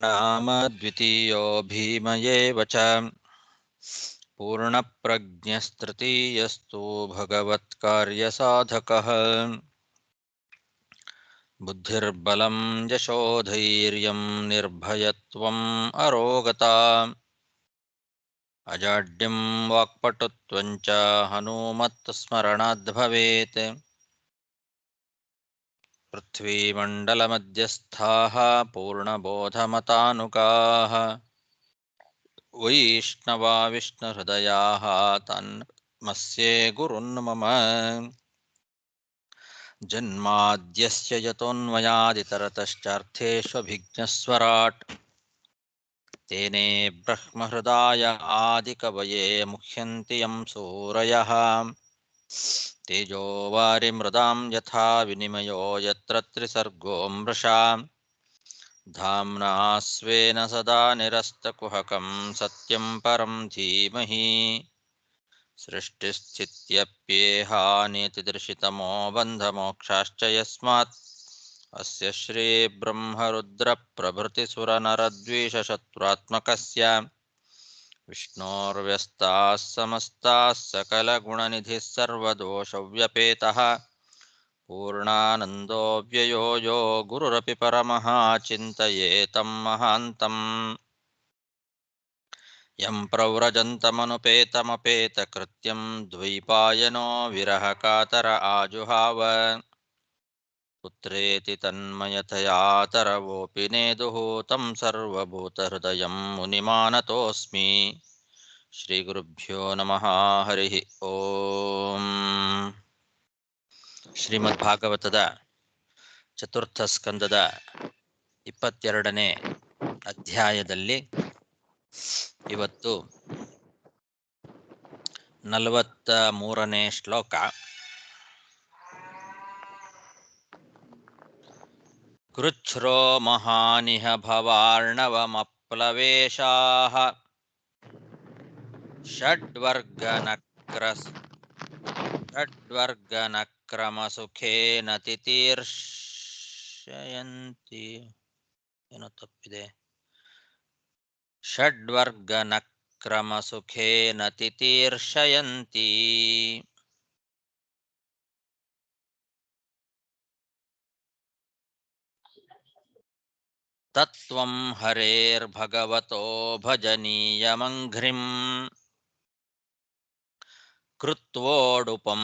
नाम द्वितीयो भीमयेव च पूर्णप्रज्ञस्तृतीयस्तु भगवत्कार्यसाधकः बुद्धिर्बलं यशोधैर्यं निर्भयत्वम् अरोगता अजाड्यं वाक्पटुत्वं च हनूमत्स्मरणाद् भवेत् पृथ्वीमण्डलमध्यस्थाः पूर्णबोधमतानुगाः वैष्णवा विष्णुहृदयाः तन्मस्ये गुरुन् मम जन्माद्यस्य यतोऽन्वयादितरतश्चार्थेष्वभिज्ञस्वराट् तेने ब्रह्महृदाय आदिकवये मुह्यन्ति यं सूरयः तेजो वारिमृदां यथा विनिमयो यत्र त्रिसर्गो मृषा धाम्ना स्वेन सदा निरस्तकुहकं सत्यं परं धीमहि सृष्टिस्थित्यप्येहानितिदृशितमो बन्धमोक्षाश्च यस्मात् अस्य श्रीब्रह्मरुद्रप्रभृतिसुरनरद्वीषशत्रुरात्मकस्य विष्णोर्व्यस्ताः समस्ताः सकलगुणनिधिः सर्वदोषव्यपेतः पूर्णानन्दो व्ययो यो गुरुरपि परमः चिन्तयेतं महान्तम् यं प्रव्रजन्तमनुपेतमपेतकृत्यं द्वैपायनो विरहकातर आजुहाव पुत्रेति तन्मयतया तरवोऽपि नेदुः तं सर्वभूतहृदयं मुनिमानतोऽस्मि श्रीगुरुभ्यो नमः हरिः ಓಂ ಶ್ರೀಮದ್ಭಾಗವತದ ಚತುರ್ಥ ಸ್ಕಂದದ 22ನೇ ಅಧ್ಯಾಯದಲ್ಲಿ ಇವತ್ತು 43ನೇ ಶ್ಲೋಕ. ಕೃಚ್ಛ್ರೋ ಮಹಾನಿಹ ಭವಾರ್ಣವಮಪ್ಲವೇಶಾಃ ಷಡ್ವರ್ಗನಕ್ರಮಸುಖೇನ ತಿತೀರ್ಷಯಂತಿ. ಏನೋ ತಪ್ಪಿದೆ. ಷಡ್ವರ್ಗನಕ್ರಮಸುಖೇನ ತಿತೀರ್ಷಯಂತಿ. ತತ್ವಂ ಹರೇರ್ಭಗವತೋ ಭಜನೀಯಮಂಘ್ರಿಂ ಕೃತ್ವೋಡುಪಂ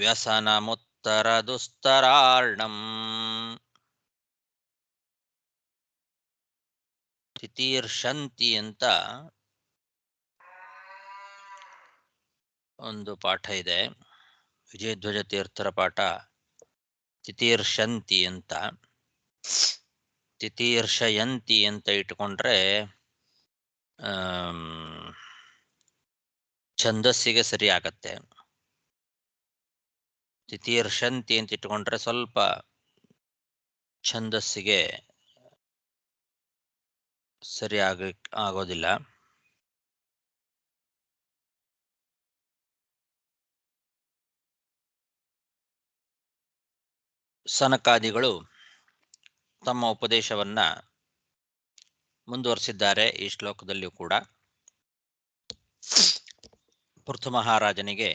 ವ್ಯಸನಮುತ್ತರದುಸ್ತರಾರ್ಣಂ. ತಿತೀರ್ಷಂತಿ ಅಂತ ಒಂದು ಪಾಠ ಇದೆ, ವಿಜಯಧ್ವಜ ತೀರ್ಥರ ಪಾಠ. ತಿತೀರ್ಷಂತಿ ಅಂತ, ತಿತೀರ್ಷಯಂತಿ ಅಂತ ಇಟ್ಕೊಂಡ್ರೆ ಛಂದಸ್ಸಿಗೆ ಸರಿ ಆಗತ್ತೆ. ತಿತೀರ್ಷಂತಿ ಅಂತ ಇಟ್ಕೊಂಡ್ರೆ ಸ್ವಲ್ಪ ಛಂದಸ್ಸಿಗೆ ಸರಿ ಆಗೋದಿಲ್ಲ. ಸನಕಾದಿಗಳು ತಮ್ಮ ಉಪದೇಶವನ್ನ ಮುಂದುವರಿಸಿದ್ದಾರೆ. ಈ ಶ್ಲೋಕದಲ್ಲಿಯೂ ಕೂಡ ಪೃಥು ಮಹಾರಾಜನಿಗೆ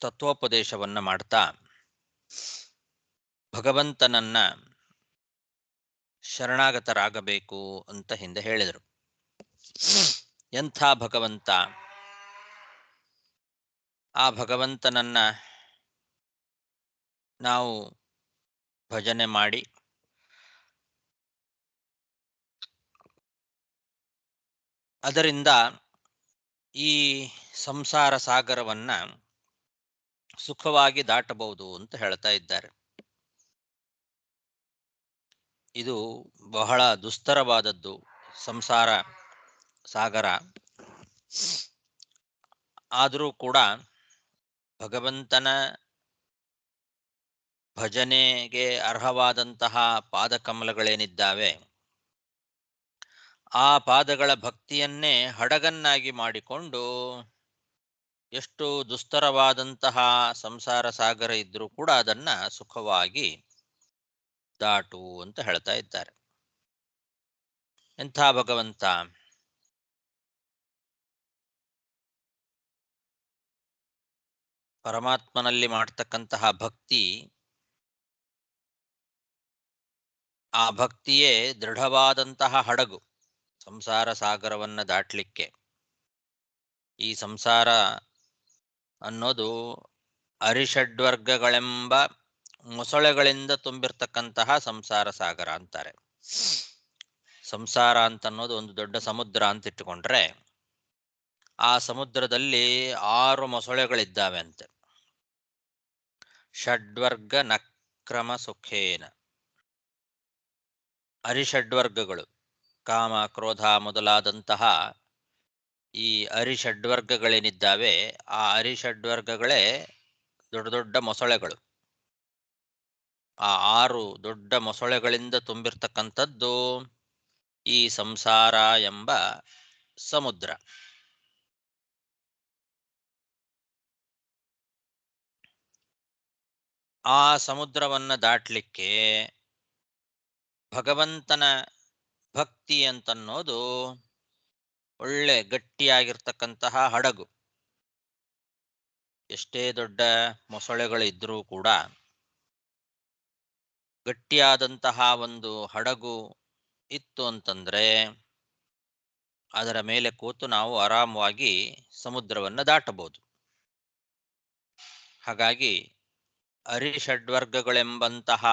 ತತ್ವೋಪದೇಶವನ್ನ ಮಾಡ್ತಾ ಭಗವಂತನನ್ನ ಶರಣಾಗತರಾಗಬೇಕು ಅಂತ ಹಿಂದೆ ಹೇಳಿದರು. ಎಂಥ ಭಗವಂತ? ಆ ಭಗವಂತನನ್ನ ನಾವು ಭಜನೆ ಮಾಡಿ ಅದರಿಂದ ಈ ಸಂಸಾರ ಸಾಗರವನ್ನ ಸುಖವಾಗಿ ದಾಟಬಹುದು ಅಂತ ಹೇಳ್ತಾ ಇದ್ದಾರೆ. ಇದು ಬಹಳ ದುಸ್ತರವಾದದ್ದು ಸಂಸಾರ ಸಾಗರ. ಆದರೂ ಕೂಡ ಭಗವಂತನ ಭಜನೆಗೆ ಅರ್ಹವಾದಂತಹ ಪಾದಕಮಲಗಳೇನಿದ್ದಾವೆ, ಆ ಪಾದಗಳ ಭಕ್ತಿಯನ್ನೇ ಹಡಗನ್ನಾಗಿ ಮಾಡಿಕೊಂಡು ಎಷ್ಟು ದುಸ್ತರವಾದಂತಹ ಸಂಸಾರ ಸಾಗರ ಇದ್ರೂ ಕೂಡ ಅದನ್ನ ಸುಖವಾಗಿ ದಾಟು ಅಂತ ಹೇಳ್ತಾ ಇದ್ದಾರೆ. ಎಂಥ ಭಗವಂತ! ಪರಮಾತ್ಮನಲ್ಲಿ ಮಾಡ್ತಕ್ಕಂತಹ ಭಕ್ತಿ, ಆ ಭಕ್ತಿಯೇ ದೃಢವಾದಂತಹ ಹಡಗು ಸಂಸಾರ ಸಾಗರವನ್ನು ದಾಟಲಿಕ್ಕೆ. ಈ ಸಂಸಾರ ಅನ್ನೋದು ಅರಿಷಡ್ವರ್ಗಗಳೆಂಬ ಮೊಸಳೆಗಳಿಂದ ತುಂಬಿರ್ತಕ್ಕಂತಹ ಸಂಸಾರ ಸಾಗರ ಅಂತಾರೆ. ಸಂಸಾರ ಅಂತನ್ನೋದು ಒಂದು ದೊಡ್ಡ ಸಮುದ್ರ ಅಂತ ಇಟ್ಟುಕೊಂಡ್ರೆ, ಆ ಸಮುದ್ರದಲ್ಲಿ 6 ಮೊಸಳೆಗಳಿದ್ದಾವೆ ಅಂತೆ. ಷಡ್ವರ್ಗ ನಕ್ರಮ ಸುಖೇನ. ಅರಿಷಡ್ವರ್ಗಗಳು, ಕಾಮ ಕ್ರೋಧ ಮೊದಲಾದಂತಹ ಈ ಅರಿಷಡ್ವರ್ಗಗಳೇನಿದ್ದಾವೆ, ಆ ಅರಿಷಡ್ವರ್ಗಗಳೇ ದೊಡ್ಡ ದೊಡ್ಡ ಮೊಸಳೆಗಳು. ಆ 6 ದೊಡ್ಡ ಮೊಸಳೆಗಳಿಂದ ತುಂಬಿರ್ತಕ್ಕಂಥದ್ದು ಈ ಸಂಸಾರ ಎಂಬ ಸಮುದ್ರ. ಆ ಸಮುದ್ರವನ್ನು ದಾಟಲಿಕ್ಕೆ ಭಗವಂತನ ಭಕ್ತಿ ಅಂತನ್ನೋದು ಒಳ್ಳೆ ಗಟ್ಟಿಯಾಗಿರ್ತಕ್ಕಂತಹ ಹಡಗು. ಎಷ್ಟೇ ದೊಡ್ಡ ಮೊಸಳೆಗಳಿದ್ರೂ ಕೂಡ ಗಟ್ಟಿಯಾದಂತಹ ಒಂದು ಹಡಗು ಇತ್ತು ಅಂತಂದ್ರೆ ಅದರ ಮೇಲೆ ಕೂತು ನಾವು ಆರಾಮವಾಗಿ ಸಮುದ್ರವನ್ನು ದಾಟಬಹುದು. ಹಾಗಾಗಿ ಅರಿಷಡ್ವರ್ಗಗಳೆಂಬಂತಹ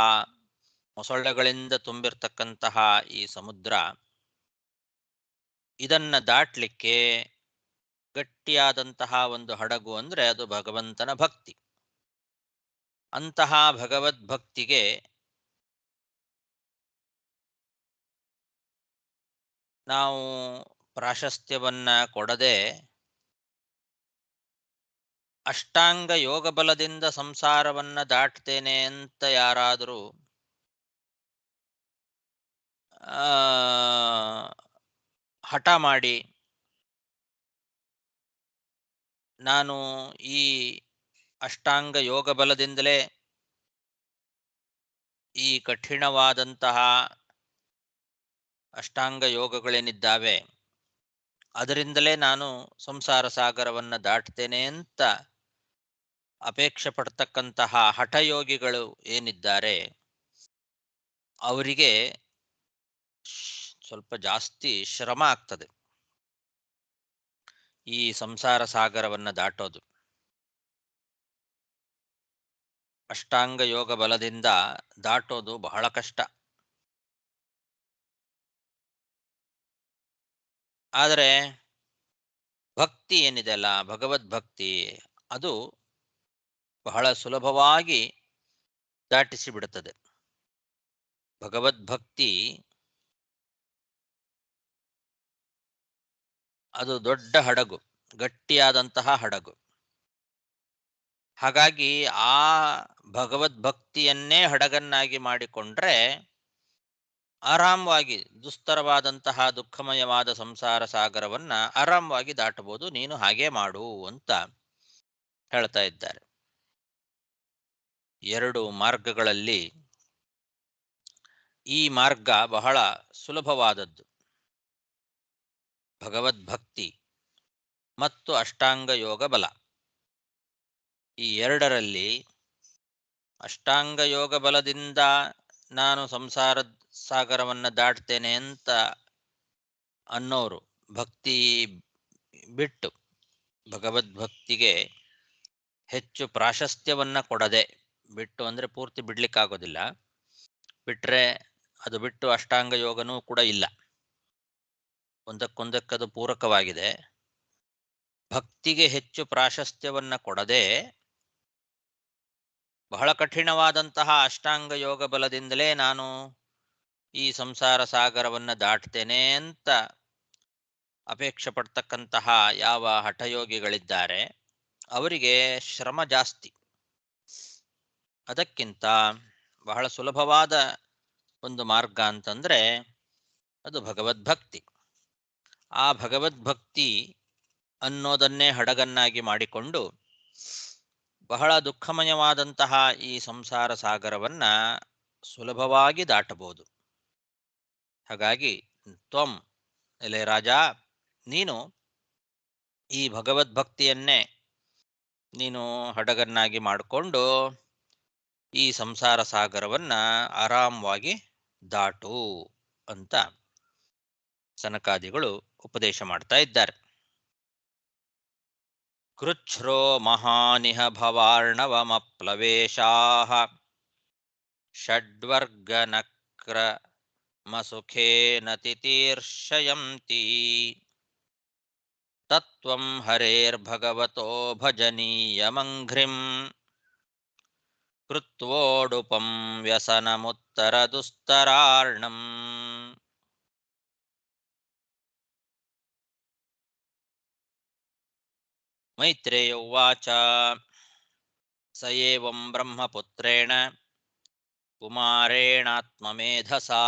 ಮೊಸಳೆಗಳಿಂದ ತುಂಬಿರ್ತಕ್ಕಂತಹ ಈ ಸಮುದ್ರ, ಇದನ್ನ ದಾಟಲಿಕ್ಕೆ ಗಟ್ಟಿಯಾದಂತಹ ಒಂದು ಹಡಗು ಅಂದ್ರೆ ಅದು ಭಗವಂತನ ಭಕ್ತಿ. ಅಂತಹ ಭಗವದ್ಭಕ್ತಿಗೆ ನಾವು ಪ್ರಾಶಸ್ತ್ಯವನ್ನ ಕೊಡದೆ ಅಷ್ಟಾಂಗ ಯೋಗ ಬಲದಿಂದ ಸಂಸಾರವನ್ನ ದಾಟ್ತೇನೆ ಅಂತ ಯಾರಾದರೂ ಹಠ ಮಾಡಿ, ನಾನು ಈ ಅಷ್ಟಾಂಗ ಯೋಗ ಬಲದಿಂದಲೇ ಈ ಕಠಿಣವಾದಂತಹ ಅಷ್ಟಾಂಗ ಯೋಗಗಳೇನಿದ್ದಾವೆ ಅದರಿಂದಲೇ ನಾನು ಸಂಸಾರ ಸಾಗರವನ್ನು ದಾಟ್ತೇನೆ ಅಂತ ಅಪೇಕ್ಷೆ ಪಡ್ತಕ್ಕಂತಹ ಹಠಯೋಗಿಗಳು ಏನಿದ್ದಾರೆ, ಅವರಿಗೆ ಸ್ವಲ್ಪ ಜಾಸ್ತಿ ಶ್ರಮ ಆಗ್ತದೆ ಈ ಸಂಸಾರ ಸಾಗರವನ್ನು ದಾಟೋದು. ಅಷ್ಟಾಂಗ ಯೋಗ ಬಲದಿಂದ ದಾಟೋದು ಬಹಳ ಕಷ್ಟ. ಆದರೆ ಭಕ್ತಿ ಏನಿದೆಯಲ್ಲ, ಭಗವದ್ಭಕ್ತಿ, ಅದು ಬಹಳ ಸುಲಭವಾಗಿ ದಾಟಿಸಿ ಬಿಡುತ್ತದೆ. ಭಗವದ್ಭಕ್ತಿ ಅದು ದೊಡ್ಡ ಹಡಗು, ಗಟ್ಟಿಯಾದಂತಹ ಹಡಗು. ಹಾಗಾಗಿ ಆ ಭಗವದ್ಭಕ್ತಿಯನ್ನೇ ಹಡಗನ್ನಾಗಿ ಮಾಡಿಕೊಂಡ್ರೆ ಆರಾಮವಾಗಿ ದುಸ್ತರವಾದಂತಹ ದುಃಖಮಯವಾದ ಸಂಸಾರ ಸಾಗರವನ್ನ ಆರಾಮವಾಗಿ ದಾಟಬಹುದು. ನೀನು ಹಾಗೆ ಮಾಡು ಅಂತ ಹೇಳ್ತಾ ಇದ್ದಾರೆ. 2 ಮಾರ್ಗಗಳಲ್ಲಿ ಈ ಮಾರ್ಗ ಬಹಳ ಸುಲಭವಾದದ್ದು. ಭಗವದ್ಭಕ್ತಿ ಮತ್ತು ಅಷ್ಟಾಂಗ ಯೋಗ ಬಲ. ಈ 2ರಲ್ಲಿ ಅಷ್ಟಾಂಗ ಯೋಗ ಬಲದಿಂದ ನಾನು ಸಂಸಾರದ ಸಾಗರವನ್ನು ದಾಟ್ತೇನೆ ಅಂತ ಅನ್ನೋರು ಭಕ್ತಿ ಬಿಟ್ಟು ಭಗವದ್ಭಕ್ತಿಗೆ ಹೆಚ್ಚು ಪ್ರಾಶಸ್ತ್ಯವನ್ನ ಕೊಡದೆ, ಬಿಟ್ಟು ಅಂದ್ರೆ ಪೂರ್ತಿ ಬಿಡ್ಲಿಕ್ಕಾಗೋದಿಲ್ಲ, ಬಿಟ್ರೆ ಅದು ಬಿಟ್ಟು ಅಷ್ಟಾಂಗ ಯೋಗನೂ ಕೂಡ ಇಲ್ಲ, ಒಂದಕ್ಕೊಂದಕ್ಕದು ಪೂರಕವಾಗಿದೆ. ಭಕ್ತಿಗೆ ಹೆಚ್ಚು ಪ್ರಾಶಸ್ತ್ಯವನ್ನ ಕೊಡದೆ ಬಹಳ ಕಠಿಣವಾದಂತಹ ಅಷ್ಟಾಂಗ ಯೋಗ ಬಲದಿಂದಲೇ ನಾನು ಈ ಸಂಸಾರ ಸಾಗರವನ್ನ ದಾಟ್ತೇನೆ ಅಂತ ಅಪೇಕ್ಷೆ ಪಡ್ತಕ್ಕಂತಹ ಯಾವ ಹಠಯೋಗಿಗಳಿದ್ದಾರೆ ಅವರಿಗೆ ಶ್ರಮ ಜಾಸ್ತಿ. ಅದಕ್ಕಿಂತ ಬಹಳ ಸುಲಭವಾದ ಒಂದು ಮಾರ್ಗ ಅಂತಂದ್ರೆ ಅದು ಭಗವದ್ಭಕ್ತಿ. ಆ ಭಗವದ್ಭಕ್ತಿ ಅನ್ನೋದನ್ನೇ ಹಡಗನ್ನಾಗಿ ಮಾಡಿಕೊಂಡು ಬಹಳ ದುಃಖಮಯವಾದಂತಹ ಈ ಸಂಸಾರ ಸಾಗರವನ್ನ ಸುಲಭವಾಗಿ ದಾಟಬಹುದು. ಹಾಗಾಗಿ ತ್ವಂ ಎಲೆ ರಾಜ, ನೀನು ಈ ಭಗವದ್ಭಕ್ತಿಯನ್ನೇ ನೀನು ಹಡಗನ್ನಾಗಿ ಮಾಡಿಕೊಂಡು ಈ ಸಂಸಾರ ಸಾಗರವನ್ನ ಆರಾಮವಾಗಿ ದಾಟು ಅಂತ ಸನಕಾದಿಗಳು ಉಪದೇಶ ಮಾಡ್ತಾ ಇದ್ದಾರೆ. ಕೃಚ್ಛ್ರೋ ಮಹಾನಿಹ ಭವಾರ್ಣವಮಪ್ಲವೇಶಾಃ ಷಡ್ವರ್ಗನಕ್ರಮಸುಖೇನ ತಿತೀರ್ಷಯಂತಿ ತತ್ವಂ ಹರೇರ್ಭಗವತೋ ಭಜನೀಯಮಂಘ್ರಿಂ ಕೃತ್ವೋಡುಪಂ ವ್ಯಸನಮುತ್ತರದುಸ್ತರಾರ್ಣಂ. ಮೈತ್ರೇಯ ಉವಾಚ ಸ ಏವಂ ಬ್ರಹ್ಮಪುತ್ರೇಣ ಕುಮಾರೇಣಾತ್ಮಮೇಧಸಾ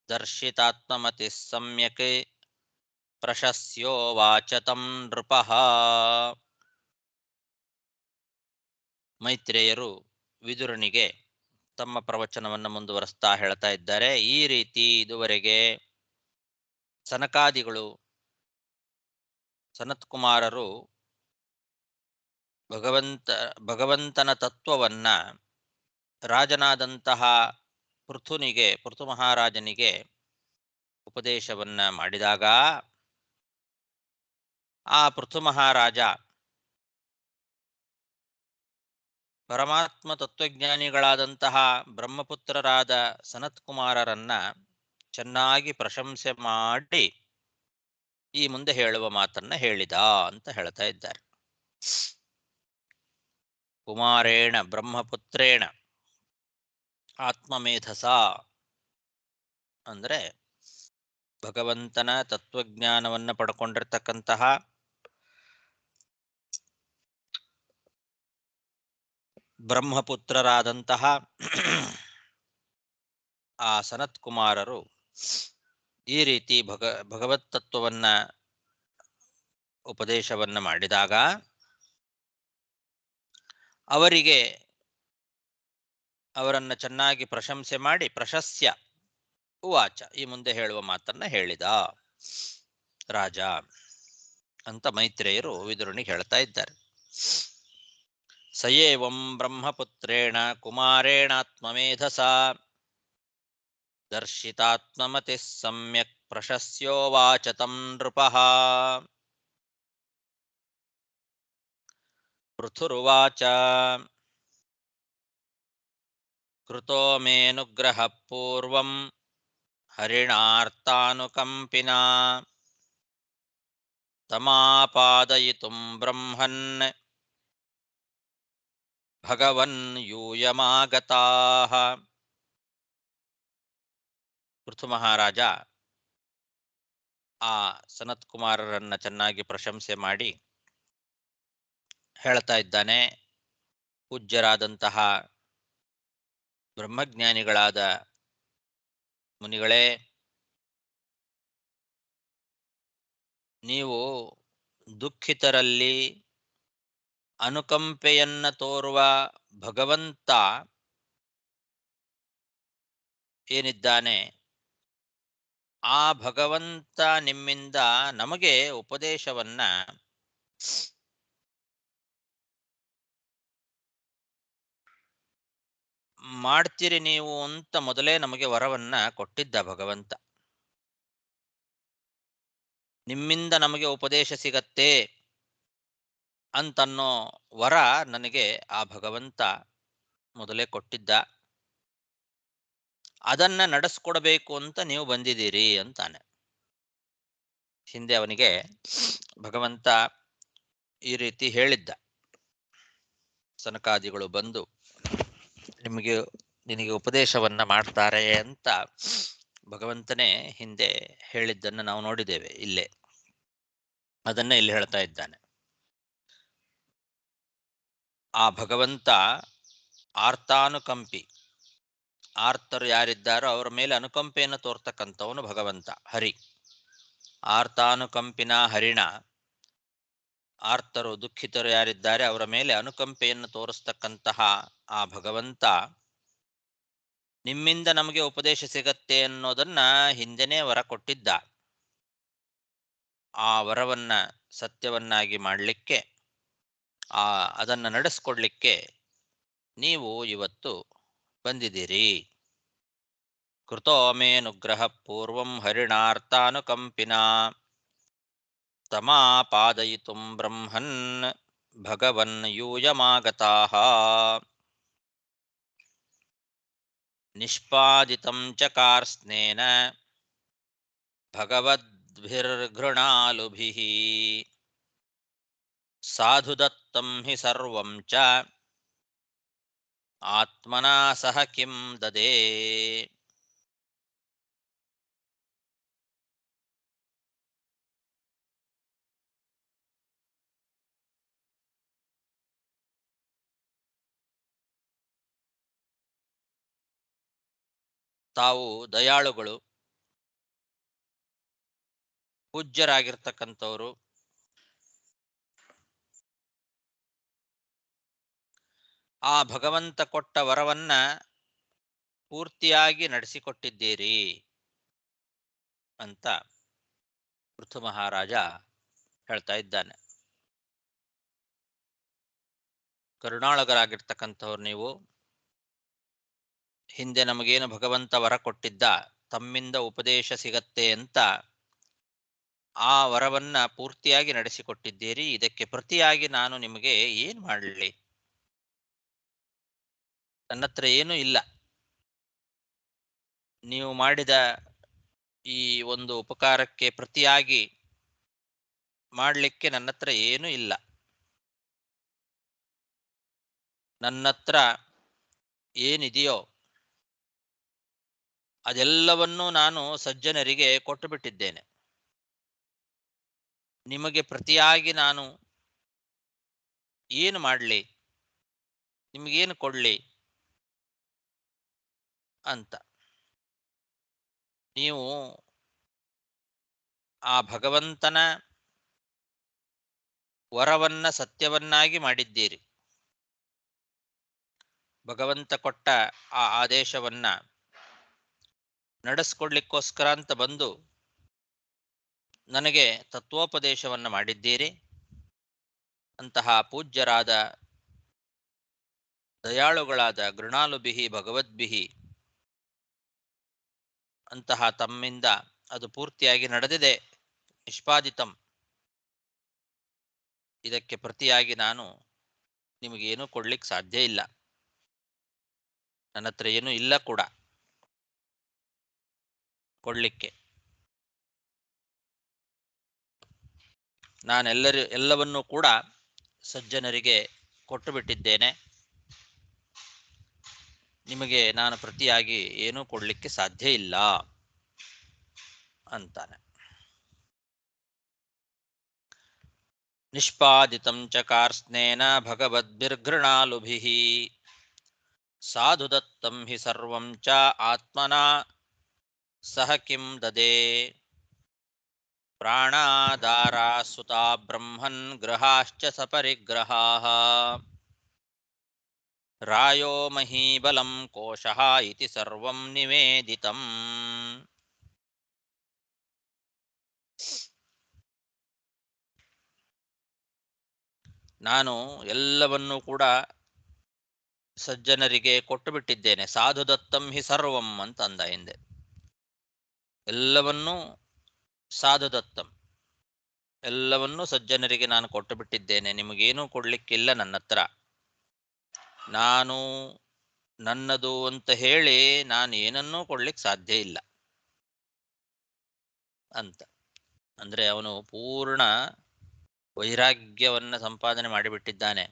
ದರ್ಶಿತಾತ್ಮಮತಿಃ ಸಮ್ಯಕ್ ಪ್ರಶಸ್ಯೋವಾಚ ತಂ ನೃಪಃ. ಮೈತ್ರೇಯರು ವಿದುರನಿಗೆ ತಮ್ಮ ಪ್ರವಚನವನ್ನು ಮುಂದುವರಿಸ್ತಾ ಹೇಳ್ತಾ ಇದ್ದಾರೆ. ಈ ರೀತಿ ಇದುವರೆಗೆ ಸನತ್ಕುಮಾರರು ಭಗವಂತನ ತತ್ವವನ್ನ ರಾಜನಾದಂತಹ ಪೃಥು ಮಹಾರಾಜನಿಗೆ ಉಪದೇಶವನ್ನ ಮಾಡಿದಾಗ ಆ ಪೃಥು ಮಹಾರಾಜ ಪರಮಾತ್ಮ ತತ್ವಜ್ಞಾನಿಗಳಾದಂತಹ ಬ್ರಹ್ಮಪುತ್ರರಾದ ಸನತ್ಕುಮಾರರನ್ನ ಚೆನ್ನಾಗಿ ಪ್ರಶಂಸೆ ಮಾಡಿ ಈ ಮುಂದೆ ಹೇಳುವ ಮಾತನ್ನ ಹೇಳಿದ ಅಂತ ಹೇಳ್ತಾ ಇದ್ದಾರೆ. ಕುಮಾರೇಣ ಬ್ರಹ್ಮಪುತ್ರೇಣ ಆತ್ಮಮೇಧಸ ಅಂದ್ರೆ ಭಗವಂತನ ತತ್ವಜ್ಞಾನವನ್ನ ಪಡ್ಕೊಂಡಿರ್ತಕ್ಕಂತಹ ಬ್ರಹ್ಮಪುತ್ರರಾದಂತಹ ಆ ಸನತ್ಕುಮಾರರು ಈ ರೀತಿ ಭಗವತ್ ತತ್ವವನ್ನ ಉಪದೇಶವನ್ನ ಮಾಡಿದಾಗ ಅವರನ್ನ ಚೆನ್ನಾಗಿ ಪ್ರಶಂಸೆ ಮಾಡಿ ಪ್ರಶಸ್ಯ ಉವಾಚ ಈ ಮುಂದೆ ಹೇಳುವ ಮಾತನ್ನ ಹೇಳಿದ ರಾಜ ಅಂತ ಮೈತ್ರೇಯರು ವಿದುರನಿಗೆ ಹೇಳ್ತಾ ಇದ್ದಾರೆ. ಸಯೇವಂ ಬ್ರಹ್ಮಪುತ್ರೇಣ ಕುಮಾರೇಣಾತ್ಮಮೇಧಸಾ ದರ್ಶಿತಾತ್ಮಮತಿಃ ಸಮ್ಯಕ್ ಪ್ರಶಸ್ಯೋವಾಚ ತಂ ನೃಪಃ. ಪೃಥುರುವಾಚ ಕೃತೋ ಮೇನುಗ್ರಹ ಪೂರ್ವಂ ಹರಿಣಾರ್ತಾನುಕಂಪಿನಾ ತಮಾಪಾದಯಿತುಂ ಬ್ರಹ್ಮನ್ ಭಗವನ್ ಯೂಯಮಾಗತಾಃ. ಪೃಥು ಮಹಾರಾಜ ಆ ಸನತ್ಕುಮಾರರನ್ನ ಚೆನ್ನಾಗಿ ಪ್ರಶಂಸೆ ಮಾಡಿ ಹೇಳ್ತಾ ಇದ್ದಾನೆ, ಪೂಜ್ಯರಾದಂತಹ ಬ್ರಹ್ಮಜ್ಞಾನಿಗಳಾದ ಮುನಿಗಳೇ, ನೀವು ದುಃಖಿತರಲ್ಲಿ ಅನುಕಂಪೆಯನ್ನ ತೋರುವ ಭಗವಂತ ಏನಿದ್ದಾನೆ, ಆ ಭಗವಂತ ನಿಮ್ಮಿಂದ ನಮಗೆ ಉಪದೇಶವನ್ನ ಮಾಡ್ತೀರಿ ನೀವು ಅಂತ ಮೊದಲೇ ನಮಗೆ ವರವನ್ನ ಕೊಟ್ಟಿದ್ದ ಭಗವಂತ. ನಿಮ್ಮಿಂದ ನಮಗೆ ಉಪದೇಶ ಸಿಗತ್ತೆ ಅಂತನ್ನೋ ವರ ನನಗೆ ಆ ಭಗವಂತ ಮೊದಲೇ ಕೊಟ್ಟಿದ್ದ. ಅದನ್ನ ನಡೆಸ್ಕೊಡ್ಬೇಕು ಅಂತ ನೀವು ಬಂದಿದ್ದೀರಿ ಅಂತಾನೆ. ಹಿಂದೆ ಅವನಿಗೆ ಭಗವಂತ ಈ ರೀತಿ ಹೇಳಿದ್ದ, ಸನಕಾದಿಗಳು ಬಂದು ನಿನಗೆ ಉಪದೇಶವನ್ನ ಮಾಡ್ತಾರೆ ಅಂತ ಭಗವಂತನೇ ಹಿಂದೆ ಹೇಳಿದ್ದನ್ನು ನಾವು ನೋಡಿದ್ದೇವೆ. ಇಲ್ಲೇ ಅದನ್ನ ಇಲ್ಲಿ ಹೇಳ್ತಾ ಇದ್ದಾನೆ. ಆ ಭಗವಂತ ಆರ್ತಾನುಕಂಪಿ, ಆರ್ತರು ಯಾರಿದ್ದಾರೋ ಅವರ ಮೇಲೆ ಅನುಕಂಪೆಯನ್ನು ತೋರ್ತಕ್ಕಂಥವನು ಭಗವಂತ ಹರಿ. ಆರ್ತಾನುಕಂಪಿನ ಹರಿಣ, ಆರ್ತರು ದುಃಖಿತರು ಯಾರಿದ್ದಾರೆ ಅವರ ಮೇಲೆ ಅನುಕಂಪೆಯನ್ನು ತೋರಿಸ್ತಕ್ಕಂತಹ ಆ ಭಗವಂತ ನಿಮ್ಮಿಂದ ನಮಗೆ ಉಪದೇಶ ಸಿಗತ್ತೆ ಅನ್ನೋದನ್ನ ಹಿಂದೆನೇ ವರ ಕೊಟ್ಟಿದ್ದ. ಆ ವರವನ್ನ ಸತ್ಯವನ್ನಾಗಿ ಮಾಡಲಿಕ್ಕೆ, ಅದನ್ನು ನಡೆಸ್ಕೊಡ್ಲಿಕ್ಕೆ ನೀವು ಇವತ್ತು ಬಂದಿದ್ದೀರಿ. ಕೃತೋ ಮೇ ನುಗ್ರಹ ಪೂರ್ವಂ ಹರಿಣಾರ್ಥಾನುಕಂಪಿನಾ ತಮಾಪಾದಯಿತುಂ ಬ್ರಹ್ಮನ್ ಭಗವನ್ ಯೂಯಮಾಗತಾಃ. ನಿಷ್ಪಾದಿತಂ ಚಕಾರ್ಸ್ನೇನ ಭಗವದ್ಭಿರ್ಘೃಣಾಲುಭಿಃ ಸಾಧುದತ್ತಂ ಹಿ ಸರ್ವಂ ಚ ಆತ್ಮನಾ ಸಹ ಕಿಂ ದದೇ. ತಾವು ದಯಾಳುಗಳು, ಪೂಜ್ಯರಾಗಿರ್ತಕ್ಕಂಥವರು, ಆ ಭಗವಂತ ಕೊಟ್ಟ ವರವನ್ನ ಪೂರ್ತಿಯಾಗಿ ನಡೆಸಿಕೊಟ್ಟಿದ್ದೀರಿ ಅಂತ ಪೃಥು ಮಹಾರಾಜ ಹೇಳ್ತಾ ಇದ್ದಾನೆ. ಕರುಣಾಳಗರಾಗಿರ್ತಕ್ಕಂಥವ್ರು ನೀವು. ಹಿಂದೆ ನಮಗೇನು ಭಗವಂತ ವರ ಕೊಟ್ಟಿದ್ದ, ತಮ್ಮಿಂದ ಉಪದೇಶ ಸಿಗತ್ತೆ ಅಂತ ಆ ವರವನ್ನ ಪೂರ್ತಿಯಾಗಿ ನಡೆಸಿಕೊಟ್ಟಿದ್ದೀರಿ. ಇದಕ್ಕೆ ಪ್ರತಿಯಾಗಿ ನಾನು ನಿಮಗೆ ಏನ್ ಮಾಡಲಿ? ನನ್ನ ಹತ್ರ ಏನೂ ಇಲ್ಲ. ನೀವು ಮಾಡಿದ ಈ ಒಂದು ಉಪಕಾರಕ್ಕೆ ಪ್ರತಿಯಾಗಿ ಮಾಡಲಿಕ್ಕೆ ನನ್ನ ಹತ್ರ ಏನೂ ಇಲ್ಲ. ನನ್ನ ಹತ್ರ ಏನಿದೆಯೋ ಅದೆಲ್ಲವನ್ನೂ ನಾನು ಸಜ್ಜನರಿಗೆ ಕೊಟ್ಟು ಬಿಟ್ಟಿದ್ದೇನೆ. ನಿಮಗೆ ಪ್ರತಿಯಾಗಿ ನಾನು ಏನು ಮಾಡಲಿ, ನಿಮಗೇನು ಕೊಡಲಿ ಅಂತ. ನೀವು ಆ ಭಗವಂತನ ವರವನ್ನ ಸತ್ಯವನ್ನಾಗಿ ಮಾಡಿದ್ದೀರಿ. ಭಗವಂತ ಕೊಟ್ಟ ಆ ಆದೇಶವನ್ನ ನಡೆಸ್ಕೊಡ್ಲಿಕ್ಕೋಸ್ಕರ ಅಂತ ಬಂದು ನನಗೆ ತತ್ವೋಪದೇಶವನ್ನ ಮಾಡಿದ್ದೀರಿ. ಅಂತಹ ಪೂಜ್ಯರಾದ, ದಯಾಳುಗಳಾದ ಗೃಣಾಲುಭಿಹಿ ಭಗವದ್ಭಿಹಿ ಅಂತಹ ತಮ್ಮಿಂದ ಅದು ಪೂರ್ತಿಯಾಗಿ ನಡೆದಿದೆ. ನಿಷ್ಪಾದಿತಂ. ಇದಕ್ಕೆ ಪ್ರತಿಯಾಗಿ ನಾನು ನಿಮಗೇನೂ ಕೊಡ್ಲಿಕ್ಕೆ ಸಾಧ್ಯ ಇಲ್ಲ. ನನ್ನ ಹತ್ರ ಏನೂ ಇಲ್ಲ ಕೂಡ ಕೊಡ್ಲಿಕ್ಕೆ. ಎಲ್ಲವನ್ನೂ ಕೂಡ ಸಜ್ಜನರಿಗೆ ಕೊಟ್ಟು ಬಿಟ್ಟಿದ್ದೇನೆ. ನಿಮಗೆ ನಾನು ಪ್ರತಿಯಾಗಿ ಏನೂ ಕೊಡ್ಲಿಕ್ಕೆ ಸಾಧ್ಯ ಇಲ್ಲ ಅಂತಾನೆ. ನಿಷ್ಪಾದಿತಂ ಚಕಾರ್ಸ್ನೇನ ಭಗವದ್ಭಿರ್ಘೃಣಾಲುಭಿಃ ಸಾಧುದತ್ತಂ ಹಿ ಸರ್ವಂ ಚ ಆತ್ಮನಾ ಸಹ ಕಿಂ ದದೇ. ಪ್ರಾಣಾದಾರಾ ಸುತಾ ಬ್ರಹ್ಮನ್ ಗೃಹಾಶ್ಚ ಸಪರಿಗ್ರಹಾಃ ರಾಯೋ ಮಹೀಬಲಂ ಕೋಶಃ ಇತಿ ಸರ್ವಂ ನಿವೇದಿತಂ. ನಾನು ಎಲ್ಲವನ್ನೂ ಕೂಡ ಸಜ್ಜನರಿಗೆ ಕೊಟ್ಟು ಬಿಟ್ಟಿದ್ದೇನೆ. ಸಾಧುದತ್ತಂ ಹಿ ಸರ್ವಂ ಅಂತ ಅಂದ ಹಿಂದೆ. ಎಲ್ಲವನ್ನೂ ಸಾಧುದತ್ತಂ, ಎಲ್ಲವನ್ನೂ ಸಜ್ಜನರಿಗೆ ನಾನು ಕೊಟ್ಟು ಬಿಟ್ಟಿದ್ದೇನೆ. ನಿಮಗೇನೂ ಕೊಡ್ಲಿಕ್ಕಿಲ್ಲ ನನ್ನ ಹತ್ರ. ನಾನು ನನ್ನದು ಅಂತ ಹೇಳಿ ನಾನು ಏನನ್ನೂ ಕೊಡ್ಲಿಕ್ಕೆ ಸಾಧ್ಯ ಇಲ್ಲ ಅಂತ. ಅಂದ್ರೆ ಅವನು ಪೂರ್ಣ ವೈರಾಗ್ಯವನ್ನ ಸಂಪಾದನೆ ಮಾಡಿಬಿಟ್ಟಿದ್ದಾನೆ